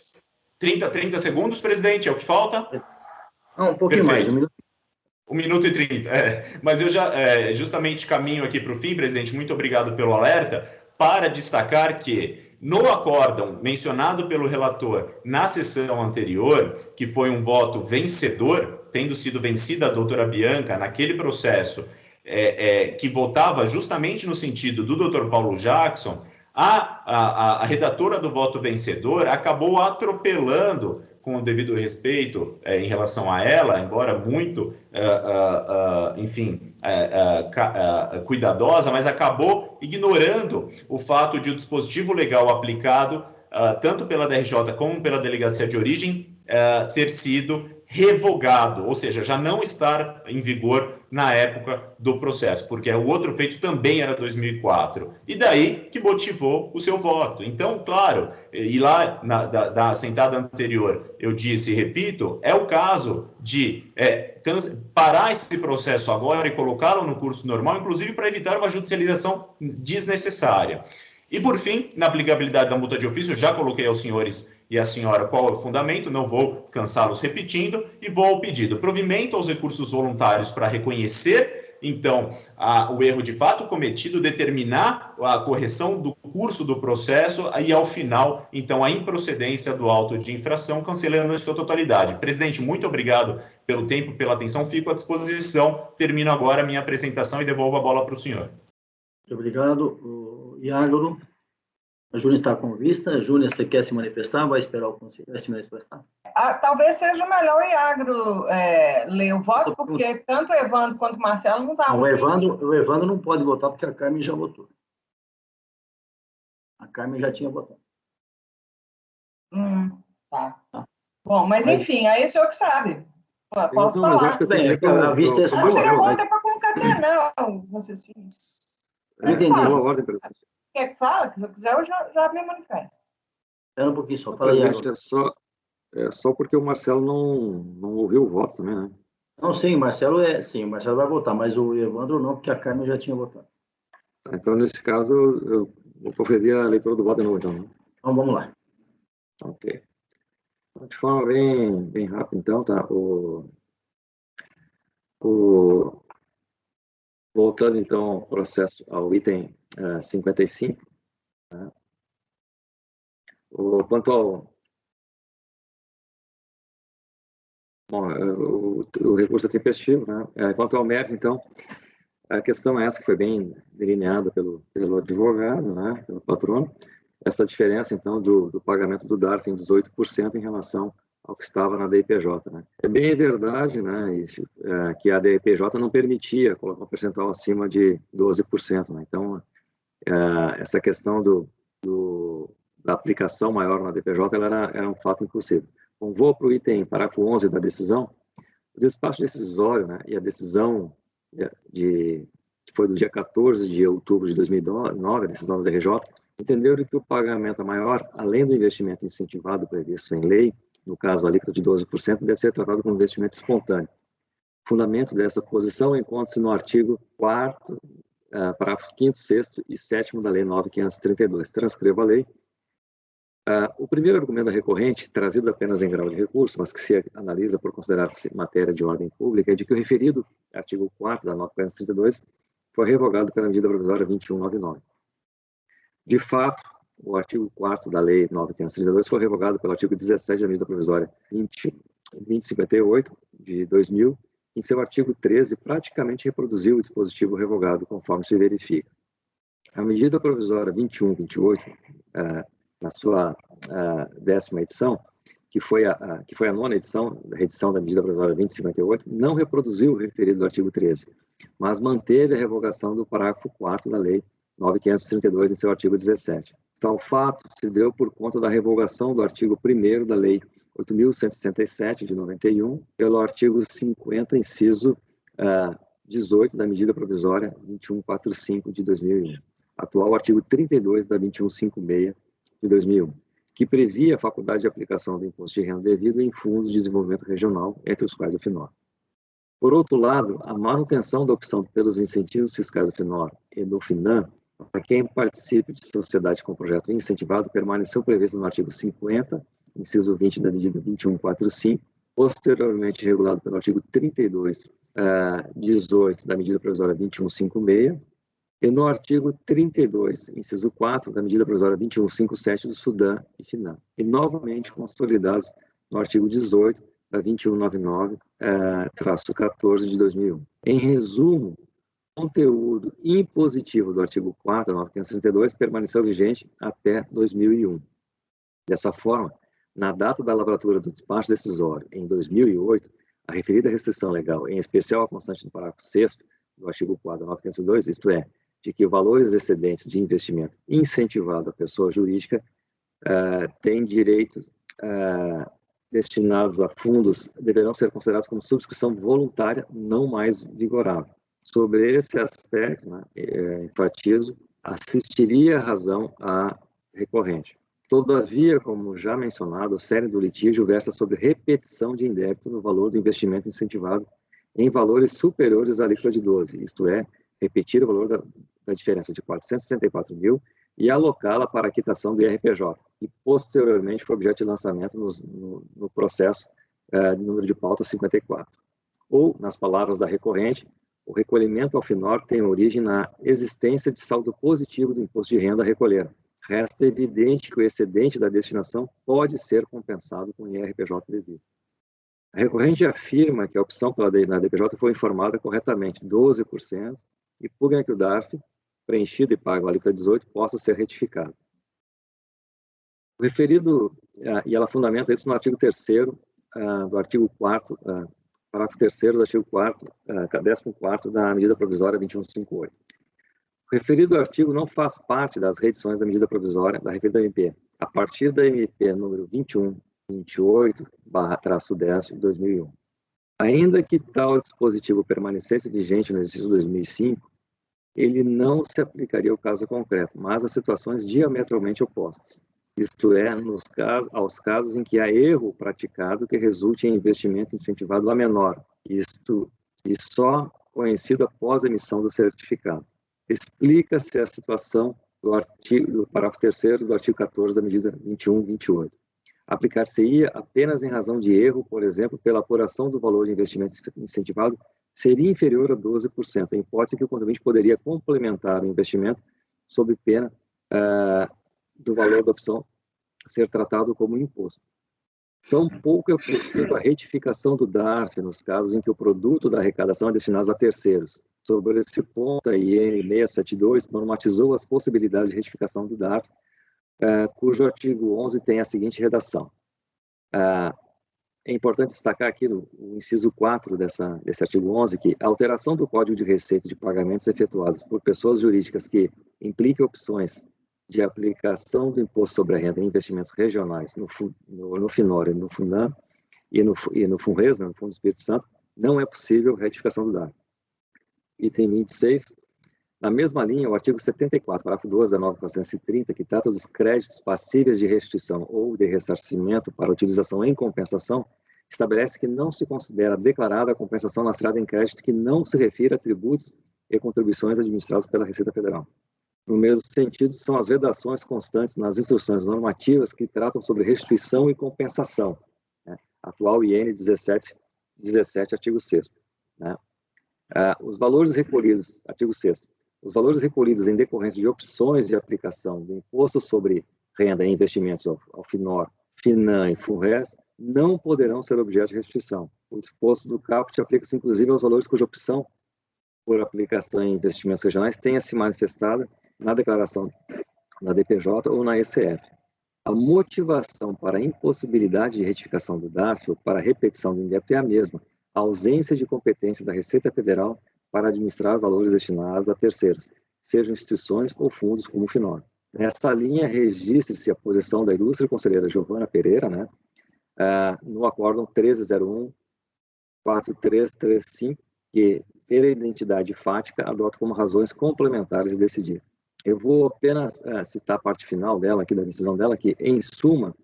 30 segundos, presidente, é o que falta? Não, um pouquinho Perfeito. mais. 1 minuto e 30. Mas eu já justamente caminho aqui para o fim, presidente, muito obrigado pelo alerta, para destacar que no acórdão mencionado pelo relator na sessão anterior, que foi um voto vencedor, tendo sido vencida a doutora Bianca naquele processo que votava justamente no sentido do doutor Paulo Jackson, a redatora do voto vencedor acabou atropelando, com o devido respeito em relação a ela, embora muito, cuidadosa, mas acabou ignorando o fato de o dispositivo legal aplicado, tanto pela DRJ como pela Delegacia de Origem, ter sido revogado, ou seja, já não estar em vigor na época do processo, porque o outro feito também era 2004, e daí que motivou o seu voto. Então, claro, e lá da sentada anterior eu disse e repito, é o caso de parar esse processo agora e colocá-lo no curso normal, inclusive para evitar uma judicialização desnecessária. E, por fim, na aplicabilidade da multa de ofício, já coloquei aos senhores e à senhora qual é o fundamento, não vou cansá-los repetindo, e vou ao pedido. Provimento aos recursos voluntários para reconhecer, então, o erro de fato cometido, determinar a correção do curso do processo e, ao final, então, a improcedência do auto de infração, cancelando em sua totalidade. Presidente, muito obrigado pelo tempo, pela atenção, fico à disposição. Termino agora a minha apresentação e devolvo a bola para o senhor. Muito obrigado. Iagro, a Júlia está com vista. Júlia, você quer se manifestar? Vai esperar o conselho? Vai se manifestar? Talvez seja melhor o Iagro ler o voto, porque tanto o Evandro quanto o Marcelo não estavam. O Evandro não pode votar, porque a Carmen já votou. A Carmen já tinha votado. Tá. Bom, mas enfim, aí o senhor que sabe. Posso falar. Acho que a vista é sua. Você não conta para concatenar vocês filhos. Eu entendi. Quer que fale? Se eu quiser, eu já me manifesto. Espera um pouquinho só. Fala aí, é só porque o Marcelo não ouviu o voto também, né? Não, sim, o Marcelo vai votar, mas o Evandro não, porque a Carmen já tinha votado. Então, nesse caso, eu vou proferir a leitura do voto de novo, então. Né? Então, vamos lá. Ok. De forma bem rápida, então, tá? Voltando, então, ao processo, ao item 55, né? Quanto ao... Bom, o recurso é tempestivo, né? Quanto ao mérito, então, a questão é essa que foi bem delineada pelo advogado, né? Pelo patrono. essa diferença, então, do pagamento do DARF em 18% em relação ao que estava na DIPJ, né? É bem verdade, né, que a DIPJ não permitia colocar um percentual acima de 12%, né? Então, essa questão da aplicação maior na DPJ era um fato impossível. Bom, vou para o item parágrafo 11 da decisão. O despacho decisório, né, e a decisão que foi do dia 14 de outubro de 2009, a decisão da DRJ, entenderam que o pagamento maior, além do investimento incentivado previsto em lei, no caso a alíquota de 12%, deve ser tratado como investimento espontâneo. O fundamento dessa posição encontra-se no artigo 4º, parágrafo 5º, 6º e 7º da Lei 9.532. Transcrevo a lei. O primeiro argumento da recorrente, trazido apenas em grau de recurso, mas que se analisa por considerar-se matéria de ordem pública, é de que o referido artigo 4º da 9.532 foi revogado pela medida provisória 2199. De fato, o artigo 4º da Lei 9.532 foi revogado pelo artigo 17 da medida provisória 2058 de 2000, em seu artigo 13, praticamente reproduziu o dispositivo revogado, conforme se verifica. A medida provisória 2128, na sua 10ª edição, que foi a 9ª edição, a reedição da medida provisória 2058, não reproduziu o referido do artigo 13, mas manteve a revogação do parágrafo 4º da Lei 9.532 em seu artigo 17. Tal fato se deu por conta da revogação do artigo 1º da Lei 8.167, de 91, pelo artigo 50, inciso 18 da medida provisória 2145, de 2001, atual artigo 32 da 2156, de 2001, que previa a faculdade de aplicação do imposto de renda devido em fundos de desenvolvimento regional, entre os quais o FINOR. Por outro lado, a manutenção da opção pelos incentivos fiscais do FINOR e do FINAM, para quem participe de sociedade com projeto incentivado, permaneceu prevista no artigo 50, inciso 20 da medida 2145, posteriormente regulado pelo artigo 32, 18 da medida provisória 2156, e no artigo 32, inciso 4 da medida provisória 2157 do SUDAM e FINAM, e novamente consolidados no artigo 18 da 2199-14 de 2001. Em resumo, o conteúdo impositivo do artigo 4º da 9.532 permaneceu vigente até 2001. Dessa forma, na data da lavratura do despacho decisório, em 2008, a referida restrição legal, em especial a constante no parágrafo 6º do artigo 4º da 9.502, isto é, de que valores excedentes de investimento incentivado à pessoa jurídica têm direitos destinados a fundos, deverão ser considerados como subscrição voluntária não mais vigorável. Sobre esse aspecto, né, enfatizo, assistiria a razão à recorrente. Todavia, como já mencionado, a série do litígio versa sobre repetição de indébito no valor do investimento incentivado em valores superiores à alíquota de 12%, isto é, repetir o valor da diferença de 464 mil e alocá-la para a quitação do IRPJ, e posteriormente foi objeto de lançamento no processo número de pauta 54. Ou, nas palavras da recorrente, o recolhimento ao FINOR tem origem na existência de saldo positivo do imposto de renda a recolher. Resta evidente que o excedente da destinação pode ser compensado com o IRPJ devido. A recorrente afirma que a opção na DPJ foi informada corretamente, 12%, e pugna que o DARF, preenchido e pago a alíquota 18, possa ser retificado. O referido, e ela fundamenta isso no artigo 3º do artigo 4º, parágrafo 3º do artigo 4º, 14º da medida provisória 2158. O referido artigo não faz parte das reedições da medida provisória da referida MP, a partir da MP número 2128/10 de 2001. Ainda que tal dispositivo permanecesse vigente no exercício 2005, ele não se aplicaria ao caso concreto, mas a situações diametralmente opostas. Isto é, aos casos em que há erro praticado que resulte em investimento incentivado a menor, e só conhecido após a emissão do certificado. Explica-se a situação do parágrafo 3º do artigo 14 da medida 2128. Aplicar-se-ia apenas em razão de erro, por exemplo, pela apuração do valor de investimento incentivado seria inferior a 12%, em hipótese que o contribuinte poderia complementar o investimento sob pena do valor da opção ser tratado como imposto. Tampouco é possível a retificação do DARF nos casos em que o produto da arrecadação é destinado a terceiros. Sobre esse ponto, a IN 672 normatizou as possibilidades de retificação do DARF cujo artigo 11 tem a seguinte redação. É importante destacar aqui no inciso 4 desse artigo 11 que a alteração do Código de Receita de Pagamentos efetuados por pessoas jurídicas que impliquem opções de aplicação do Imposto sobre a Renda em investimentos regionais no FINOR, no FUNAM e no FUNRES, no Fundo do Espírito Santo, não é possível retificação do dado. Item 26. Na mesma linha, o artigo 74, parágrafo 2 da nova 430, que trata dos créditos passíveis de restituição ou de ressarcimento para utilização em compensação, estabelece que não se considera declarada a compensação lastrada em crédito que não se refira a tributos e contribuições administrados pela Receita Federal. No mesmo sentido, são as vedações constantes nas instruções normativas que tratam sobre restituição e compensação, né? Atual IN 17, artigo 6º. Né? Os valores recolhidos, artigo 6º, os valores recolhidos em decorrência de opções de aplicação do Imposto sobre Renda e Investimentos ao FINOR, FINAM e FUNRES não poderão ser objeto de restituição. O disposto do caput aplica-se inclusive aos valores cuja opção por aplicação em investimentos regionais tenha se manifestada na declaração da DPJ ou na ECF. A motivação para a impossibilidade de retificação do DARF ou para a repetição do indébito é a mesma, a ausência de competência da Receita Federal para administrar valores destinados a terceiros, sejam instituições ou fundos como o FINOR. Nessa linha, registre-se a posição da ilustre conselheira Giovana Pereira, né, no acórdão 1301-4335, que, pela identidade fática, adota como razões complementares de decidir. Eu vou apenas citar a parte final dela, aqui da decisão dela, que, em suma,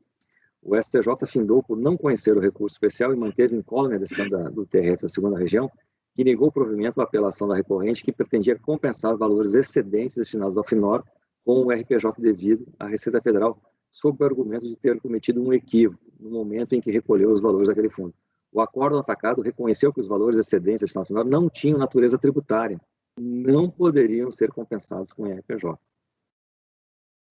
o STJ findou por não conhecer o recurso especial e manteve incólume a decisão do TRF da segunda região, que negou provimento à apelação da recorrente que pretendia compensar valores excedentes destinados ao FINOR com o RPJ devido à Receita Federal, sob o argumento de ter cometido um equívoco no momento em que recolheu os valores daquele fundo. O acórdão atacado reconheceu que os valores excedentes destinados ao FINOR não tinham natureza tributária, não poderiam ser compensados com o RPJ.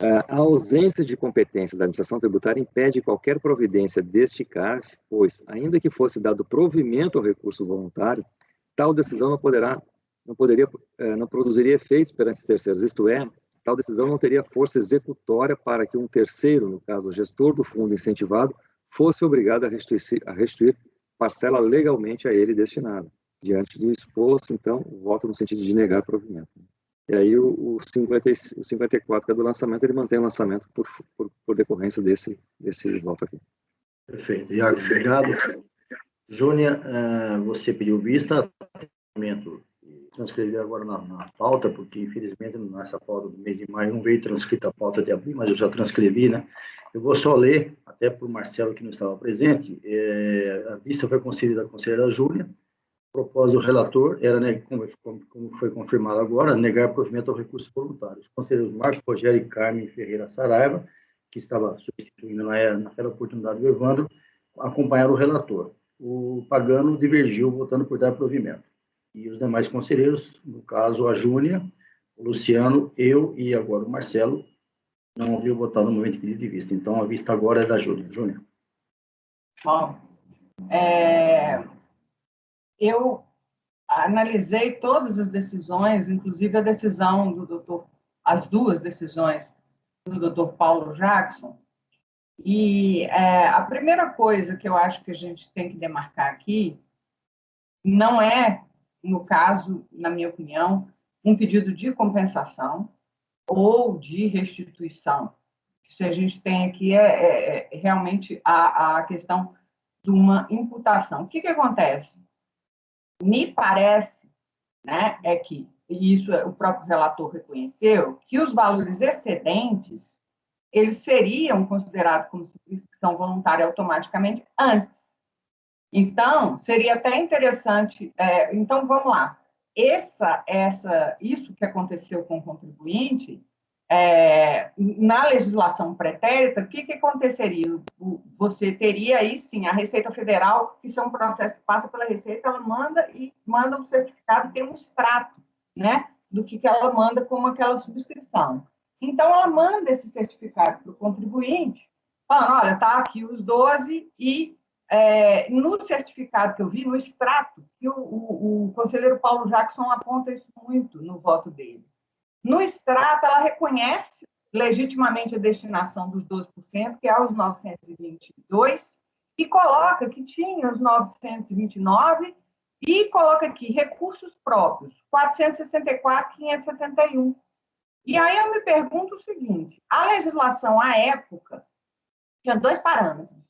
A ausência de competência da administração tributária impede qualquer providência deste CARF, pois, ainda que fosse dado provimento ao recurso voluntário, tal decisão não produziria efeitos perante terceiros, isto é, tal decisão não teria força executória para que um terceiro, no caso o gestor do fundo incentivado, fosse obrigado a restituir parcela legalmente a ele destinada. Diante do exposto, então, voto no sentido de negar provimento. E aí o 54, que é do lançamento, ele mantém o lançamento por decorrência desse voto aqui. Perfeito. Iago, obrigado. Júnia, você pediu vista, transcrevi agora na pauta, porque infelizmente nessa pauta do mês de maio não veio transcrita a pauta de abril, mas eu já transcrevi, né? Eu vou só ler, até para o Marcelo que não estava presente, a vista foi concedida à conselheira Júlia. O propósito do relator era, né, como foi confirmado agora, negar provimento ao recurso voluntário. Os conselheiros Marcos Rogério e Carmen Ferreira Saraiva, que estava substituindo naquela oportunidade o Evandro, acompanharam o relator. O Pagano divergiu, votando por dar provimento. E os demais conselheiros, no caso a Júnia, o Luciano, eu e agora o Marcelo, não ouviu votar no momento de pedido de vista. Então, a vista agora é da Júlia. Júnia. Bom, eu analisei todas as decisões, inclusive a decisão do as duas decisões do doutor Paulo Jackson, e a primeira coisa que eu acho que a gente tem que demarcar aqui não é, no caso, na minha opinião, um pedido de compensação ou de restituição. Se a gente tem aqui realmente a questão de uma imputação. O que acontece? Me parece, né, que, e isso o próprio relator reconheceu, que os valores excedentes, eles seriam considerados como subscrição voluntária automaticamente antes. Então, seria até interessante... então, vamos lá. Isso que aconteceu com o contribuinte, na legislação pretérita, o que aconteceria? Você teria aí, sim, a Receita Federal, que isso é um processo que passa pela Receita, ela manda um certificado, tem um extrato, né, do que ela manda como aquela subscrição. Então, ela manda esse certificado para o contribuinte, falando, olha, está aqui os 12, e no certificado que eu vi, no extrato, que o conselheiro Paulo Jackson aponta isso muito no voto dele. No extrato, ela reconhece legitimamente a destinação dos 12%, que é os 922, e coloca que tinha os 929, e coloca aqui recursos próprios, 464.571. E aí eu me pergunto o seguinte, a legislação, à época, tinha 2 parâmetros.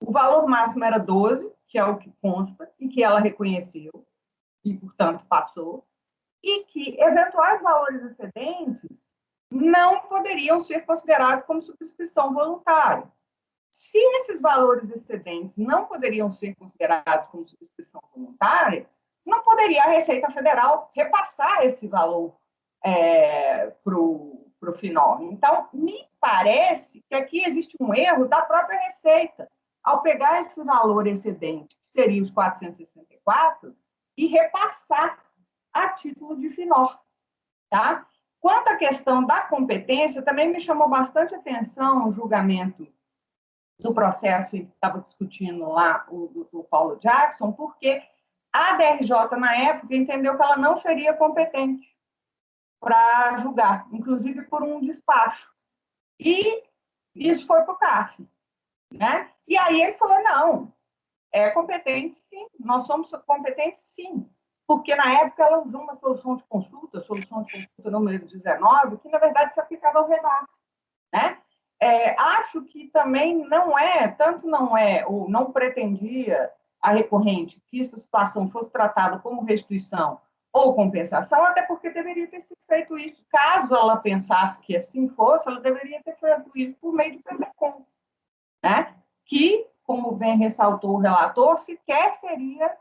O valor máximo era 12, que é o que consta, e que ela reconheceu, e, portanto, passou, e que eventuais valores excedentes não poderiam ser considerados como subscrição voluntária. Se esses valores excedentes não poderiam ser considerados como subscrição voluntária, não poderia a Receita Federal repassar esse valor para o FINOR. Então, me parece que aqui existe um erro da própria Receita, ao pegar esse valor excedente, que seria os 464, e repassar a título de FINOR. Tá? Quanto à questão da competência, também me chamou bastante atenção o julgamento do processo que estava discutindo lá o doutor Paulo Jackson, porque a DRJ, na época, entendeu que ela não seria competente para julgar, inclusive por um despacho. E isso foi para o CAF. Né? E aí ele falou, não, é competente sim, nós somos competentes sim, porque na época ela usou uma solução de consulta número 19, que na verdade se aplicava ao REDAR. Né? Acho que também ou não pretendia a recorrente que essa situação fosse tratada como restituição ou compensação, até porque deveria ter sido feito isso. Caso ela pensasse que assim fosse, ela deveria ter feito isso por meio de PROCON, né? Que, como bem ressaltou o relator, sequer seria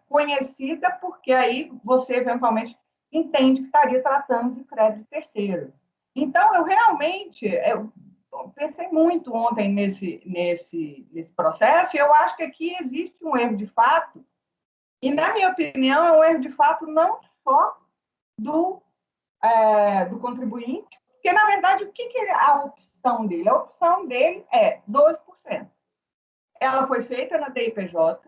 conhecida, porque aí você eventualmente entende que estaria tratando de crédito terceiro. Então, eu realmente pensei muito ontem nesse processo, e eu acho que aqui existe um erro de fato, e, na minha opinião, é um erro de fato não só do contribuinte, porque, na verdade, o que é a opção dele? A opção dele é 12%. Ela foi feita na DIPJ,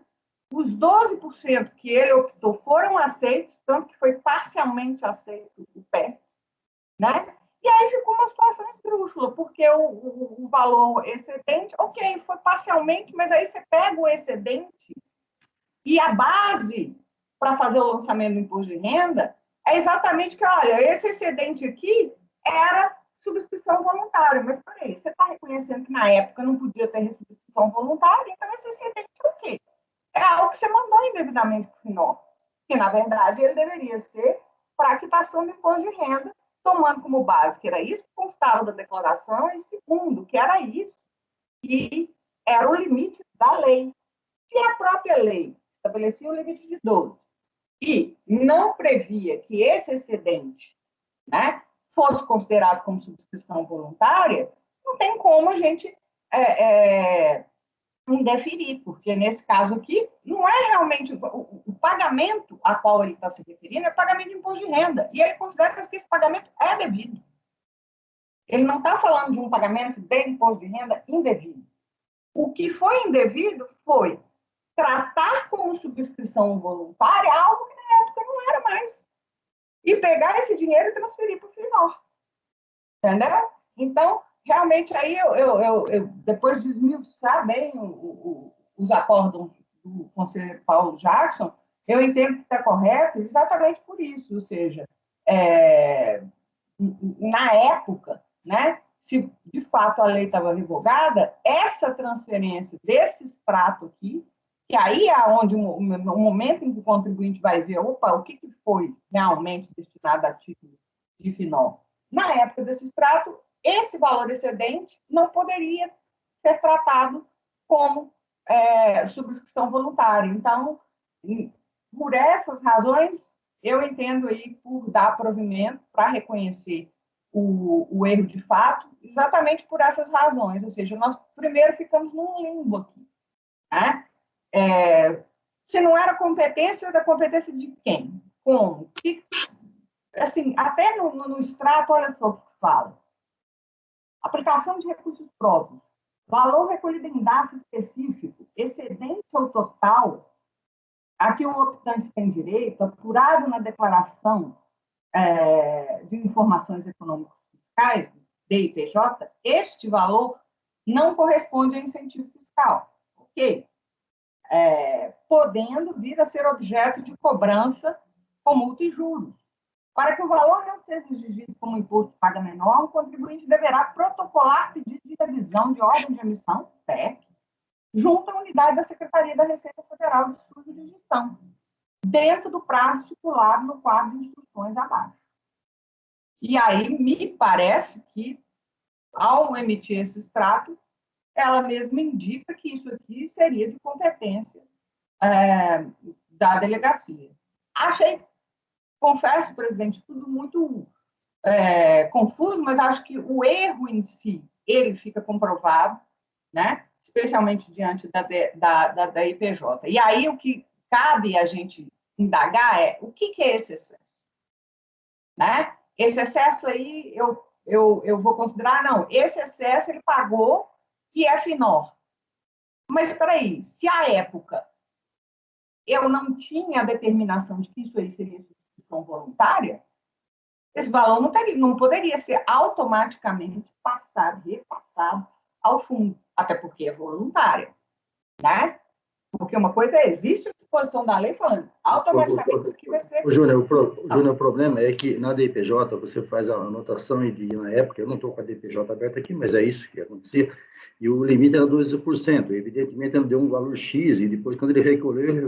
os 12% que ele optou foram aceitos, tanto que foi parcialmente aceito o PEC, né? E aí ficou uma situação esdrúxula, porque o valor excedente, ok, foi parcialmente, mas aí você pega o excedente e a base para fazer o lançamento do imposto de renda é exatamente que, olha, esse excedente aqui era subscrição voluntária, mas peraí, você está reconhecendo que na época não podia ter subscrição voluntária, então esse excedente é o quê? É algo que você mandou indevidamente para o FINOR, que na verdade ele deveria ser para a quitação do imposto de renda, tomando como base que era isso que constava da declaração, e segundo, que era isso que era o limite da lei. Se a própria lei estabelecia o limite de 12 e não previa que esse excedente, né, fosse considerado como subscrição voluntária, não tem como a gente indeferir, porque nesse caso aqui não é realmente o pagamento a qual ele está se referindo, é pagamento de imposto de renda, e ele considera que esse pagamento é devido. Ele não está falando de um pagamento de imposto de renda indevido. O que foi indevido foi tratar como subscrição voluntária algo que na época não era mais. E pegar esse dinheiro e transferir para o FINOR. Entendeu? Então, realmente, aí eu depois de esmiuçar bem os acordos do conselheiro Paulo Jackson, eu entendo que está correto exatamente por isso. Ou seja, na época, né, se de fato a lei estava revogada, essa transferência desse extrato aqui, que aí é onde o momento em que o contribuinte vai ver, opa, o que foi realmente destinado a título de FINOR. Na época desse extrato, esse valor excedente não poderia ser tratado como subscrição voluntária. Então, por essas razões, eu entendo aí por dar provimento para reconhecer o erro de fato, exatamente por essas razões. Ou seja, nós primeiro ficamos num limbo aqui, né? Se não era competência, era competência de quem? Como? Assim, até no extrato, olha só o que fala. Aplicação de recursos próprios. Valor recolhido em dado específico, excedente ao total, a que o optante tem direito, apurado na declaração de informações econômicas fiscais, DIPJ, este valor não corresponde a incentivo fiscal, ok? Podendo vir a ser objeto de cobrança com multa e juros. Para que o valor não seja exigido como imposto de paga menor, o contribuinte deverá protocolar pedido de revisão de ordem de emissão, PEC, junto à unidade da Secretaria da Receita Federal de Estudo de Gestão, dentro do prazo estipulado no quadro de instruções abaixo. E aí, me parece que, ao emitir esse extrato, ela mesma indica que isso aqui seria de competência da delegacia. Confesso, presidente, tudo muito confuso, mas acho que o erro em si, ele fica comprovado, né? Especialmente diante da IPJ. E aí, o que cabe a gente indagar é o que é esse excesso? Né? Esse excesso aí, eu vou considerar, não, esse excesso ele pagou e é finor. Mas, espera aí, se à época eu não tinha a determinação de que isso aí seria substituição voluntária, esse valor não poderia ser automaticamente repassado ao fundo, até porque é voluntária, né? Porque uma coisa existe a disposição da lei falando, automaticamente isso aqui vai ser... Júnior, o problema é que na DPJ você faz a anotação e na época, eu não estou com a DPJ aberta aqui, mas é isso que acontecia, e o limite era 12%, evidentemente ele deu um valor X, e depois quando ele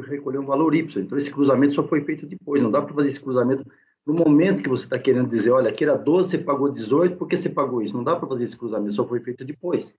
recolheu um valor Y, então esse cruzamento só foi feito depois, não dá para fazer esse cruzamento no momento que você está querendo dizer, olha, aqui era 12, você pagou 18, por que você pagou isso? Não dá para fazer esse cruzamento, só foi feito depois.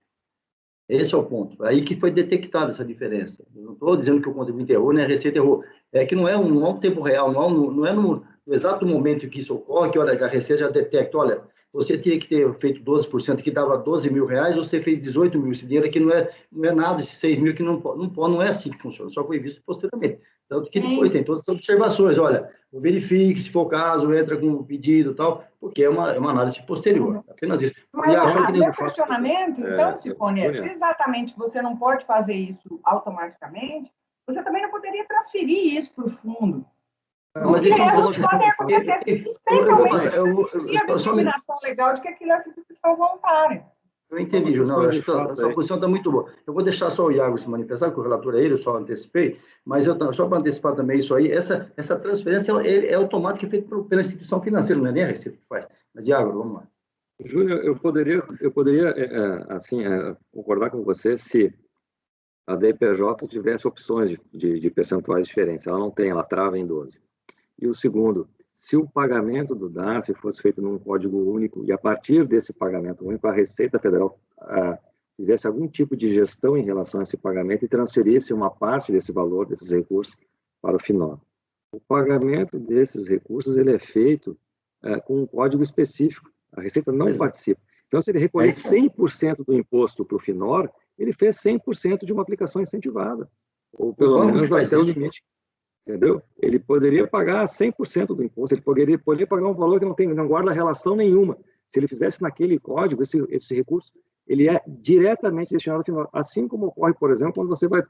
Esse é o ponto. Aí que foi detectada essa diferença. Eu não estou dizendo que o contribuinte errou, nem a Receita errou. É que não é um tempo real, não é no exato momento que isso ocorre, que olha, a Receita já detecta, olha, você tinha que ter feito 12%, que dava 12 mil reais, você fez 18 mil. Esse dinheiro aqui não é nada, esses 6 mil que não é assim que funciona, só foi visto posteriormente. Tanto que depois tem todas as observações, olha, verifique, se for o caso, entra com um pedido e tal, porque é uma análise posterior, apenas isso. Mas o meu questionamento, então, Ciccone, se exatamente você não pode fazer isso automaticamente, você também não poderia transferir isso para o fundo. Não, mas isso pode acontecer, especialmente se existir a determinação legal de que aquilo é substituição voluntária. Eu entendi, Júnior. Acho que a sua posição está muito boa. Eu vou deixar só o Iago se manifestar, porque o relator é ele, eu só antecipei, mas só para antecipar também isso aí, essa transferência é automática e feita pela instituição financeira, não é nem a Receita que faz. Mas, Iago, vamos lá. Júnior, eu poderia concordar com você se a DPJ tivesse opções de percentuais diferentes. Ela não tem, ela trava em 12. E o segundo, se o pagamento do DARF fosse feito num código único e a partir desse pagamento único a Receita Federal fizesse algum tipo de gestão em relação a esse pagamento e transferisse uma parte desse valor, desses recursos, para o FINOR. O pagamento desses recursos ele é feito com um código específico. A Receita não participa. Então, se ele recolher 100% do imposto para o FINOR, ele fez 100% de uma aplicação incentivada. Ou pelo menos até o limite. Entendeu? Ele poderia pagar 100% do imposto, ele poderia pagar um valor que não guarda relação nenhuma. Se ele fizesse naquele código, esse recurso, ele é diretamente destinado ao FINOR. Assim como ocorre, por exemplo, quando você vai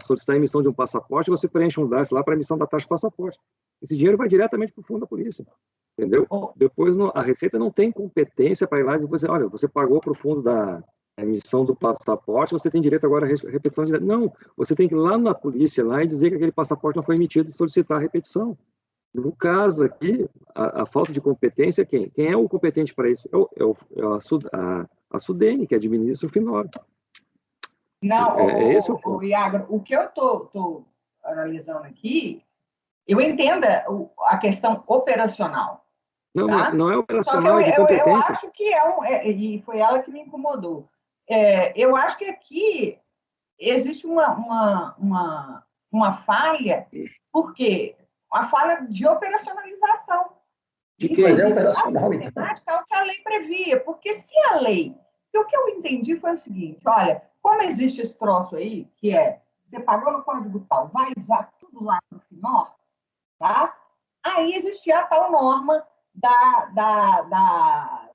solicitar a emissão de um passaporte, você preenche um DARF lá para a emissão da taxa de passaporte. Esse dinheiro vai diretamente para o fundo da polícia. Entendeu? Depois, a Receita não tem competência para ir lá e dizer, olha, você pagou para o fundo da emissão do passaporte, você tem direito agora à repetição direta. Não, você tem que ir lá na polícia lá e dizer que aquele passaporte não foi emitido e solicitar a repetição. No caso aqui, a falta de competência é quem? Quem é o competente para isso? A SUDENE, que administra o FINOR. Não, esse o ponto. Iago, o que eu estou analisando aqui, eu entendo a questão operacional. Não, tá? não é operacional, é de competência. Eu acho que e foi ela que me incomodou. Eu acho que aqui existe uma falha, porque uma falha de operacionalização. Mas é operacional, então. É o que a lei previa, porque se a lei... O que eu entendi foi o seguinte, olha, como existe esse troço aí, que você pagou no código tal, vai já tudo lá no FINOR, tá? Aí existia a tal norma da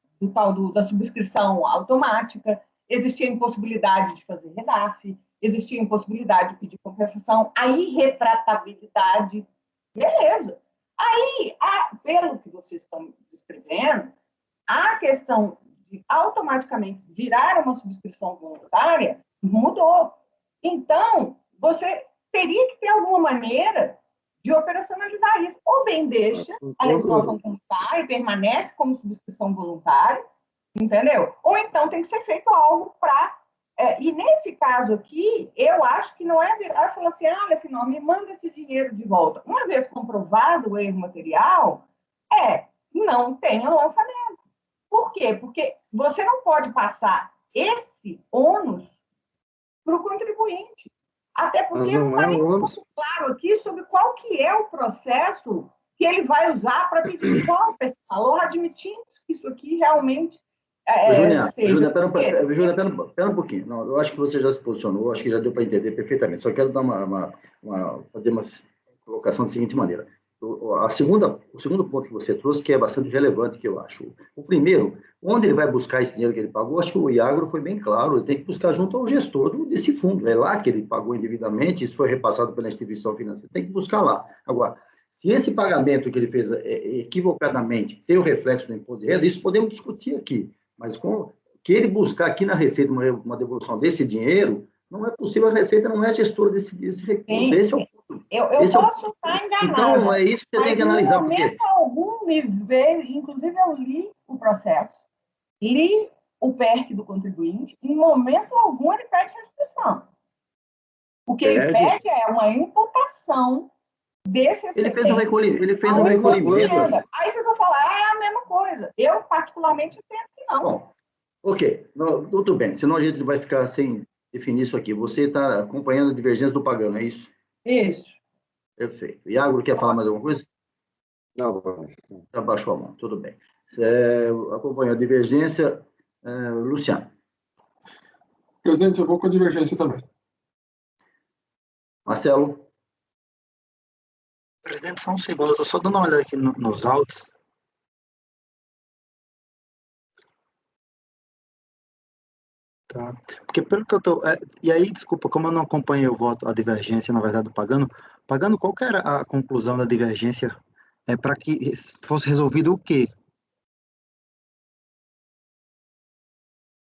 subscrição automática, existia a impossibilidade de fazer REDAF, existia a impossibilidade de pedir compensação, a irretratabilidade, beleza. Aí, pelo que vocês estão descrevendo, a questão de automaticamente virar uma subscrição voluntária mudou. Então, você teria que ter alguma maneira de operacionalizar isso. Ou bem deixa a legislação comunitária e permanece como subscrição voluntária, entendeu? Ou então tem que ser feito algo para... e nesse caso aqui, eu acho que não é virar e falar assim, olha, afinal, me manda esse dinheiro de volta. Uma vez comprovado o erro material, não tenha lançamento. Por quê? Porque você não pode passar esse ônus para o contribuinte. Até porque não está nem muito claro aqui sobre qual que é o processo que ele vai usar para pedir de volta esse valor, admitindo que isso aqui realmente Júnia, pera um pouquinho. Não, eu acho que você já se posicionou, acho que já deu para entender perfeitamente. Só quero dar fazer uma colocação da seguinte maneira. O segundo ponto que você trouxe, que é bastante relevante, que eu acho. O primeiro, onde ele vai buscar esse dinheiro que ele pagou, acho que o Iagro foi bem claro, ele tem que buscar junto ao gestor desse fundo. É lá que ele pagou indevidamente, isso foi repassado pela instituição financeira, tem que buscar lá. Agora, se esse pagamento que ele fez equivocadamente tem o reflexo do imposto de renda, isso podemos discutir aqui. Mas que ele buscar aqui na Receita uma devolução desse dinheiro, não é possível, a Receita não é gestora desse recurso. Sim. Esse é o ponto. Eu posso estar enganada. Então, é isso que você tem que analisar. Mas, em momento algum, me veio, inclusive, eu li o processo, li o PERC do contribuinte, em momento algum ele pede restituição. O que ele pede é uma imputação desse excedente. Ele fez um recolhimento. Aí vocês vão falar, é a mesma coisa. Eu, particularmente, entendo que não. Bom, ok. Tudo bem. Senão a gente vai ficar sem definir isso aqui. Você está acompanhando a divergência do pagano, é isso? Isso. Perfeito. Iagro, quer falar mais alguma coisa? Não. Abaixou a mão, tudo bem. Acompanhou a divergência. Luciano. Presidente, eu vou com a divergência também. Marcelo. Presidente, só um segundo, estou só dando uma olhada aqui nos autos. Tá. Porque pelo que eu estou... e aí, desculpa, como eu não acompanhei o voto, a divergência, na verdade, do Pagano, qual que era a conclusão da divergência? Para que fosse resolvido o quê?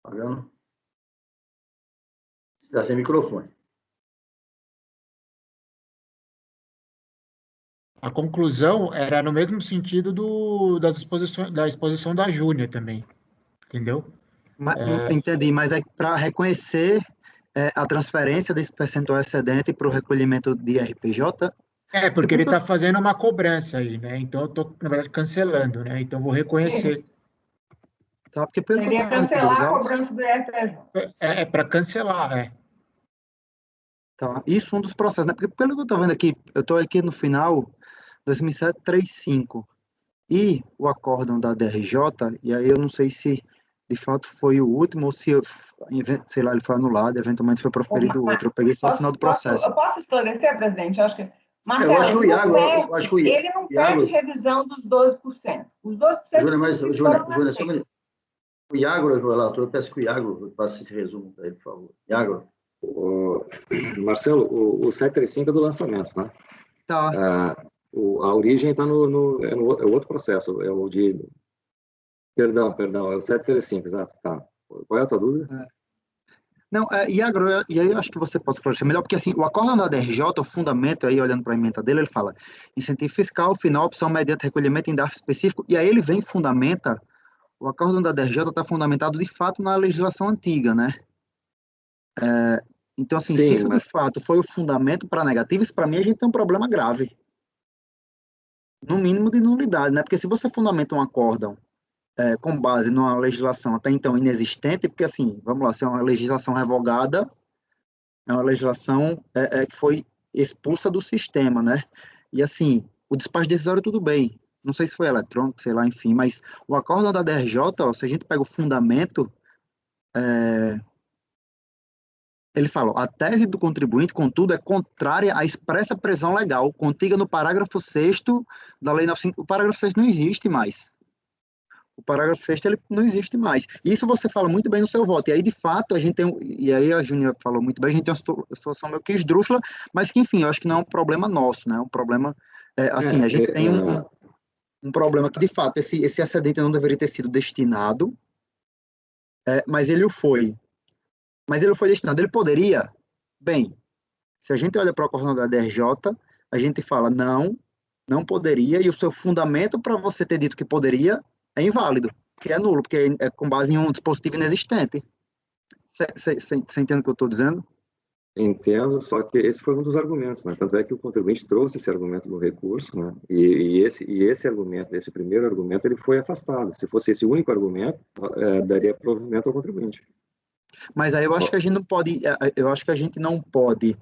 Pagano? Você está sem microfone. A conclusão era no mesmo sentido da exposição da Júnia também, entendeu? Entendi, mas é para reconhecer a transferência desse percentual excedente para o recolhimento de RPJ? Porque ele está fazendo uma cobrança aí, né? Então, eu estou, na verdade, cancelando, né? Então, vou reconhecer. Tá, porque seria cancelar a cobrança do RPJ. Para cancelar, Tá, isso é um dos processos, né? Porque pelo que eu estou vendo aqui, eu estou aqui no final, 2007-35, e o acórdão da DRJ, e aí eu não sei se de fato foi o último, ou se, sei lá, ele foi anulado, eventualmente foi proferido outro. Eu peguei só o final do processo. Eu posso esclarecer, presidente? Eu acho que... Marcelo, ele não pede revisão dos 12%. Os 12%... Júlia, o Iagro, relator, eu peço que o Iagro faça esse resumo para ele, por favor. Iagro. Marcelo, o 735 é do lançamento, né? Tá. A origem está no outro processo, é o de... Perdão, é o 735, exato. Tá. Qual é a tua dúvida? Não, Iagro, e aí eu acho que você pode esclarecer melhor, porque assim, o acórdão da DRJ, o fundamento, aí olhando para a emenda dele, ele fala incentivo fiscal, final, opção mediante recolhimento em DARF específico, e aí ele vem e fundamenta, o acórdão da DRJ está fundamentado de fato na legislação antiga, né? Então, assim, se isso de fato foi o fundamento para negativo, isso para mim a gente tem um problema grave. No mínimo de nulidade, né? Porque se você fundamenta um acórdão com base numa legislação até então inexistente, porque assim, vamos lá, se é uma legislação revogada, é uma legislação que foi expulsa do sistema, né? E assim, o despacho decisório tudo bem, não sei se foi eletrônico, sei lá, enfim, mas o acórdão da DRJ, se a gente pega o fundamento, ele fala, a tese do contribuinte, contudo, é contrária à expressa previsão legal, contida no parágrafo 6º da Lei 95. O parágrafo 6º não existe mais. O parágrafo 6º ele não existe mais. Isso você fala muito bem no seu voto. E aí, de fato, a gente tem... E aí a Júnia falou muito bem, a gente tem uma situação meio que esdrúxula, mas que, enfim, eu acho que não é um problema nosso, né? É um problema... assim, a gente tem um problema que, de fato, esse excedente não deveria ter sido destinado, mas ele o foi. Mas ele foi destinado. Ele poderia? Bem, se a gente olha para o acórdão da DRJ, a gente fala não poderia, e o seu fundamento para você ter dito que poderia é inválido, porque é nulo, porque é com base em um dispositivo inexistente. Você entende o que eu estou dizendo? Entendo, só que esse foi um dos argumentos, né? Tanto é que o contribuinte trouxe esse argumento no recurso, né? E esse argumento, esse primeiro argumento, ele foi afastado. Se fosse esse único argumento, daria provimento ao contribuinte. Mas aí eu acho que a gente não pode,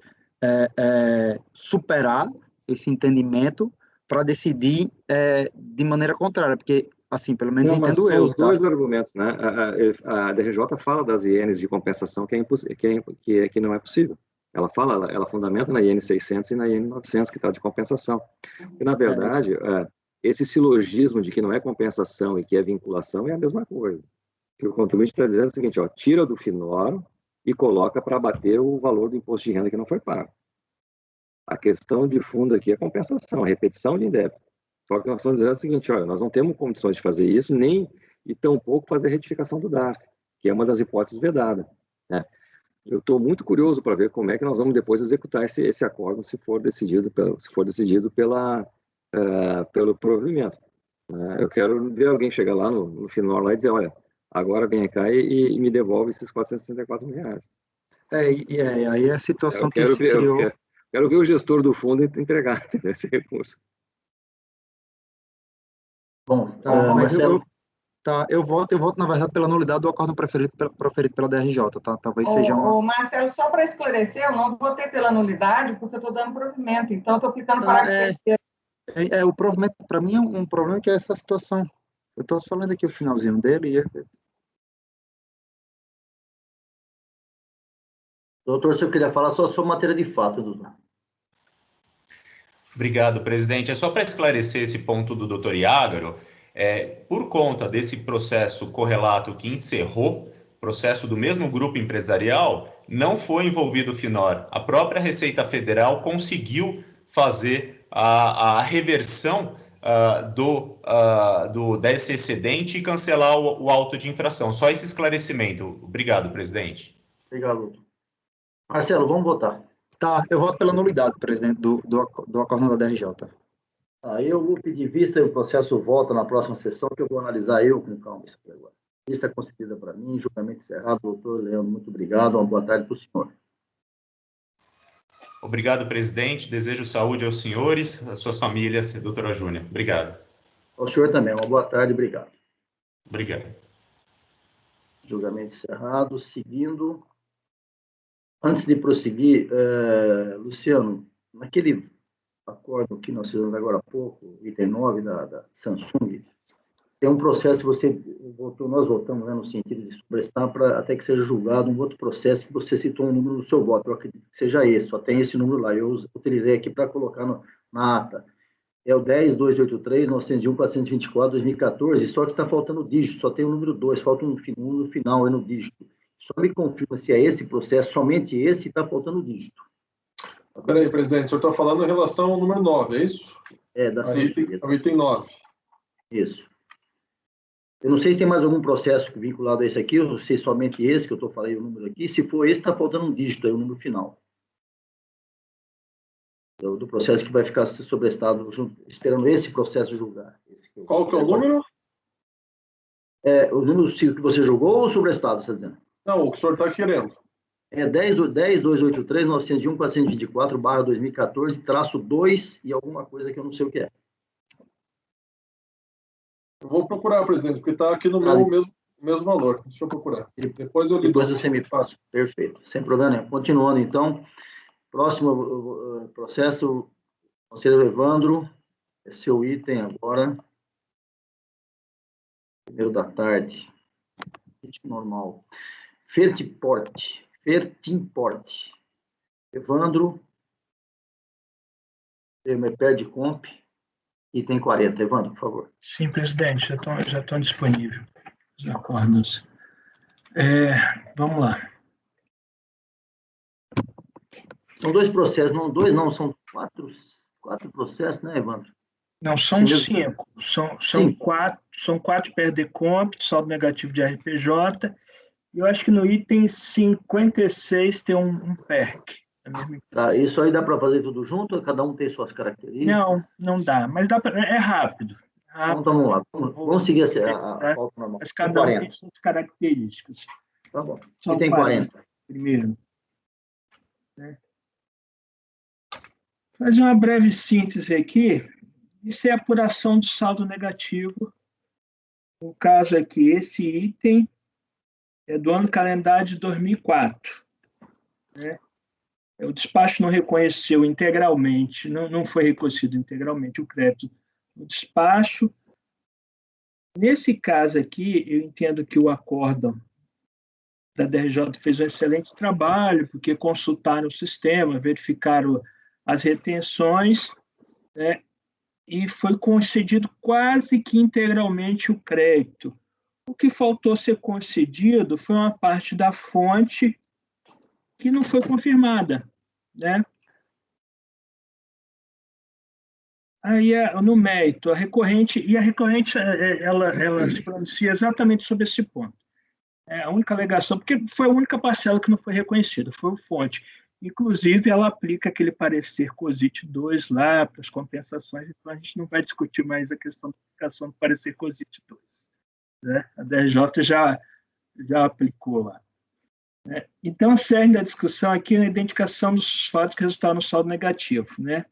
superar esse entendimento para decidir de maneira contrária, porque, assim, pelo menos não, entendo mas são eu. os dois argumentos, né? A DRJ fala das INs de compensação que não é possível. Ela fundamenta na IN 600 e na IN 900 que está de compensação. E, na verdade, esse silogismo de que não é compensação e que é vinculação é a mesma coisa. Que o contribuinte está dizendo é o seguinte, tira do finório e coloca para abater o valor do imposto de renda que não foi pago. A questão de fundo aqui é compensação, a repetição de indébito. Só que nós estamos dizendo o seguinte, nós não temos condições de fazer isso, e tampouco fazer a retificação do DARF, que é uma das hipóteses vedadas, né? Eu estou muito curioso para ver como é que nós vamos depois executar esse acordo se for decidido pelo provimento. Eu quero ver alguém chegar lá no final lá e dizer, olha, agora vem cá e me devolve esses R$464 mil. Aí a situação que se criou... criou... Quero ver o gestor do fundo entregar esse recurso. Bom, Marcelo... Eu voto, na verdade, pela nulidade do acordo proferido pela DRJ, tá? Talvez seja uma... Marcelo, só para esclarecer, eu não votei pela nulidade porque eu estou dando provimento, então eu estou aplicando para o provimento, para mim, é um problema que é essa situação. Eu estou só lendo aqui o finalzinho dele. Doutor, se eu queria falar só sobre matéria de fato, doutor. Obrigado, presidente. É só para esclarecer esse ponto do doutor Iágaro, por conta desse processo correlato que encerrou, processo do mesmo grupo empresarial, não foi envolvido o FINOR. A própria Receita Federal conseguiu fazer a reversão desse excedente e cancelar o auto de infração. Só esse esclarecimento. Obrigado, presidente. Obrigado, doutor. Marcelo, vamos votar. Tá, eu voto pela nulidade, presidente, do acordo da DRJ. Eu vou pedir vista e o processo volta na próxima sessão, que eu vou analisar com calma isso aqui agora. Vista concedida para mim, julgamento encerrado. Doutor Leandro, muito obrigado. Uma boa tarde para o senhor. Obrigado, presidente. Desejo saúde aos senhores, às suas famílias, doutora Júnia. Obrigado. Ao senhor também. Uma boa tarde. Obrigado. Obrigado. Julgamento encerrado. Seguindo. Antes de prosseguir, Luciano, naquele acordo que nós fizemos agora há pouco, item 9 da Samsung, tem um processo que você votou, nós votamos, né, no sentido de sobrestar para até que seja julgado um outro processo que você citou um número do seu voto. Eu acredito que seja esse, só tem esse número lá. Eu utilizei aqui para colocar na ata. É o 10.283, 901.424, 2014, só que está faltando o dígito, só tem o número 2, falta um número final aí no dígito. Só me confirma se é esse processo, somente esse, e está faltando o dígito. Espera aí, presidente, o senhor está falando em relação ao número 9, é isso? Da Samsung. Ao item 9. Isso. Eu não sei se tem mais algum processo vinculado a esse aqui, ou se é somente esse que eu estou falando o número aqui. Se for esse, está faltando um dígito aí, o número final. Do processo que vai ficar sobrestado, esperando esse processo julgar. Qual que é o número? O número que você julgou ou o sobrestado, você está dizendo? Não, o que o senhor está querendo. É 10.283, 901.424/2014, -2 e alguma coisa que eu não sei o que é. Eu vou procurar, presidente, porque está aqui no meu mesmo valor. Deixa eu procurar. Depois você me passa. Perfeito, sem problema nenhum. Continuando, então. Próximo processo, conselheiro Evandro, é seu item agora. Primeiro da tarde. Item normal. Fertimport. Evandro. Pede comp. Item 40. Evandro, por favor. Sim, presidente, já estão disponíveis os acordos. Vamos lá. São dois processos, não, são quatro processos, né, Evandro? Não, são Sim, 5. São Cinco. 4 PERDECOMP, saldo negativo de RPJ. E eu acho que no item 56 tem um PERC. Tá, isso aí dá para fazer tudo junto? Cada um tem suas características? Não dá, mas é rápido. Então, vamos lá. Vamos seguir a pauta normal. Mas cada um 40. tem suas características. Tá bom. São Item 40. Primeiro. Fazer uma breve síntese aqui. Isso é a apuração do saldo negativo. No caso aqui, esse item é do ano calendário de 2004. Né? O despacho não reconheceu integralmente, não foi reconhecido integralmente o crédito no despacho. Nesse caso aqui, eu entendo que o acórdão da DRJ fez um excelente trabalho, porque consultaram o sistema, verificaram as retenções, né, e foi concedido quase que integralmente o crédito. O que faltou ser concedido foi uma parte da fonte que não foi confirmada, né? Aí, no mérito, a recorrente ela se pronuncia exatamente sobre esse ponto. É a única alegação, porque foi a única parcela que não foi reconhecida, foi o fonte. Inclusive, ela aplica aquele parecer COSIT 2 lá para as compensações, então a gente não vai discutir mais a questão da aplicação do parecer COSIT 2. Né? A DRJ já aplicou lá. Né? Então, a cerne da discussão aqui é a identificação dos fatos que resultaram no saldo negativo. Né?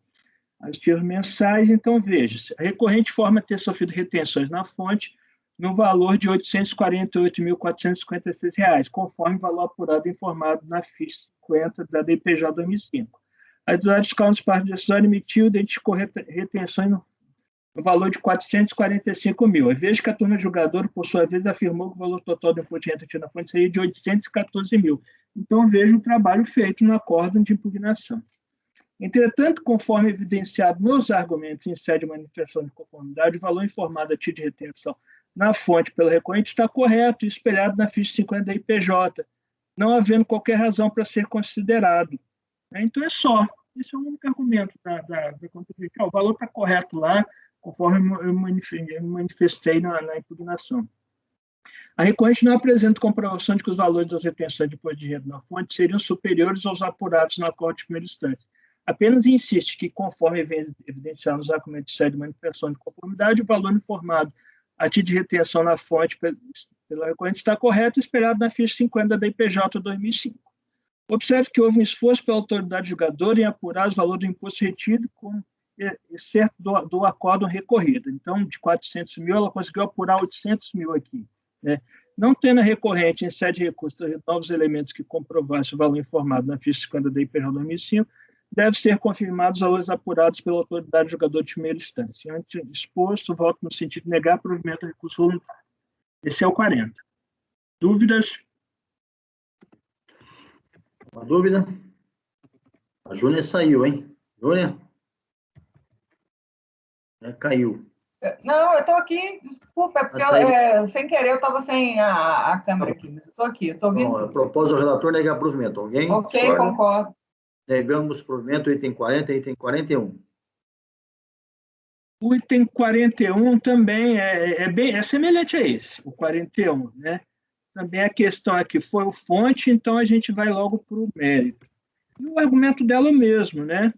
As tiras mensais, então, veja, a recorrente forma ter sofrido retenções na fonte no valor de R$ 848.456, conforme o valor apurado e informado na ficha 50 da DPJ 2005. A autoridade fiscal nos partes decisórios emitiu e identificou retenções no valor de R$ 445 mil. Veja que a turma julgadora, por sua vez, afirmou que o valor total do imposto de renda na fonte seria de 814 mil. Então, veja o trabalho feito no acórdão de impugnação. Entretanto, conforme evidenciado nos argumentos em sede de manifestação de conformidade, o valor informado a título de retenção na fonte pelo recorrente está correto e espelhado na ficha 50 da IPJ, não havendo qualquer razão para ser considerado. Então, é só. Esse é o único argumento da contribuinte. O valor está correto lá, conforme eu manifestei na impugnação. A recorrente não apresenta comprovação de que os valores das retenções de imposto de renda na fonte seriam superiores aos apurados na Corte de Primeira Instância. Apenas insiste que, conforme vem evidenciado nos argumentos de sede de manifestação de conformidade, o valor informado a título de retenção na fonte pela recorrente está correto, espelhado na ficha 50 da IPJ 2005. Observe que houve um esforço pela autoridade julgadora em apurar os valores do imposto retido, exceto do acórdão recorrido. Então, de 400 mil, ela conseguiu apurar 800 mil aqui. Né? Não tendo a recorrente em sede de recurso novos elementos que comprovassem o valor informado na ficha 50 da IPJ 2005, deve ser confirmados os valores apurados pela autoridade julgadora de primeira instância. Antes exposto, voto no sentido de negar provimento do recurso voluntário. Esse é o 40. Dúvidas? Uma dúvida? A Júnia saiu, hein? Júnia? Caiu. Não, eu estou aqui, desculpa, é porque sem querer eu estava sem a câmera aqui, mas eu estou aqui, eu estou ouvindo. Bom, propôs o relator negar provimento. Alguém? Ok, discorda? Concordo. Negamos provimento, item 40 e item 41. O item 41 também é semelhante a esse, o 41, né? Também a questão aqui foi o fonte, então a gente vai logo para o mérito. E o argumento dela mesmo, né?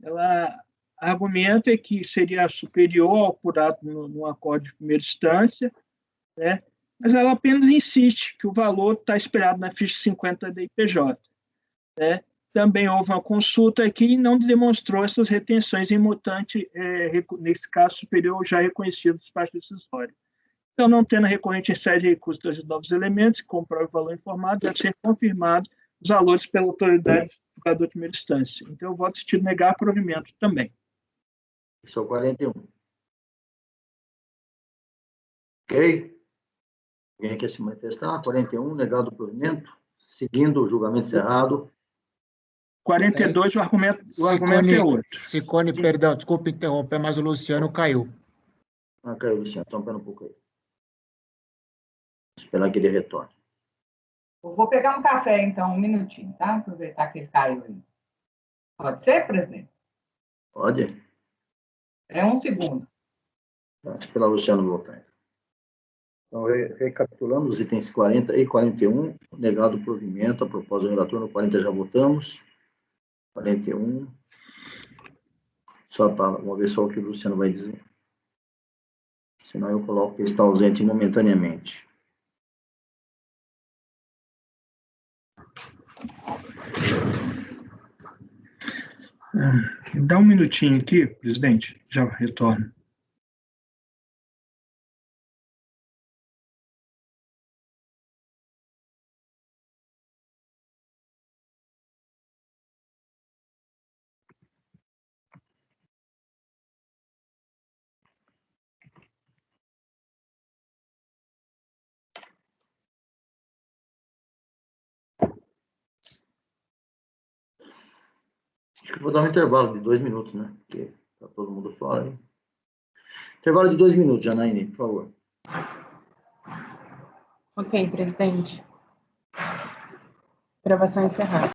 Ela argumenta que seria superior ao apurado no acórdão de primeira instância, né? Mas ela apenas insiste que o valor está esperado na ficha 50 da IPJ, né? Também houve uma consulta aqui e não demonstrou essas retenções em mutante, nesse caso, superior já reconhecido do despacho decisório. Então, não tendo a recorrente em sede de recurso dos novos elementos, que comprova o valor informado, deve ser confirmado os valores pela autoridade do julgador de primeira instância. Então, eu voto sentido negar provimento também. Esse é o 41. Ok? Alguém quer se manifestar? 41, negado o provimento, seguindo o julgamento encerrado. 42, o argumento é outro. Ciccone, perdão, desculpe interromper, mas o Luciano caiu. Caiu, Luciano. Então, pera um pouco aí. Vou esperar que ele retorne. Eu vou pegar um café, então, um minutinho, tá? Aproveitar que ele caiu aí. Pode ser, presidente? Pode. É um segundo. Acho que pela Luciana voltar. Então, recapitulando os itens 40 e 41, negado o provimento, a propósito do relator, no 40 já votamos. 41. Só para, vamos ver só o que o Luciano vai dizer. Senão eu coloco que ele está ausente momentaneamente. Dá um minutinho aqui, presidente, já retorno. Acho que vou dar um intervalo de 2 minutos, né? Porque está todo mundo fora. Hein? Intervalo de 2 minutos, Janaíne, por favor. Ok, presidente. Gravação encerrada.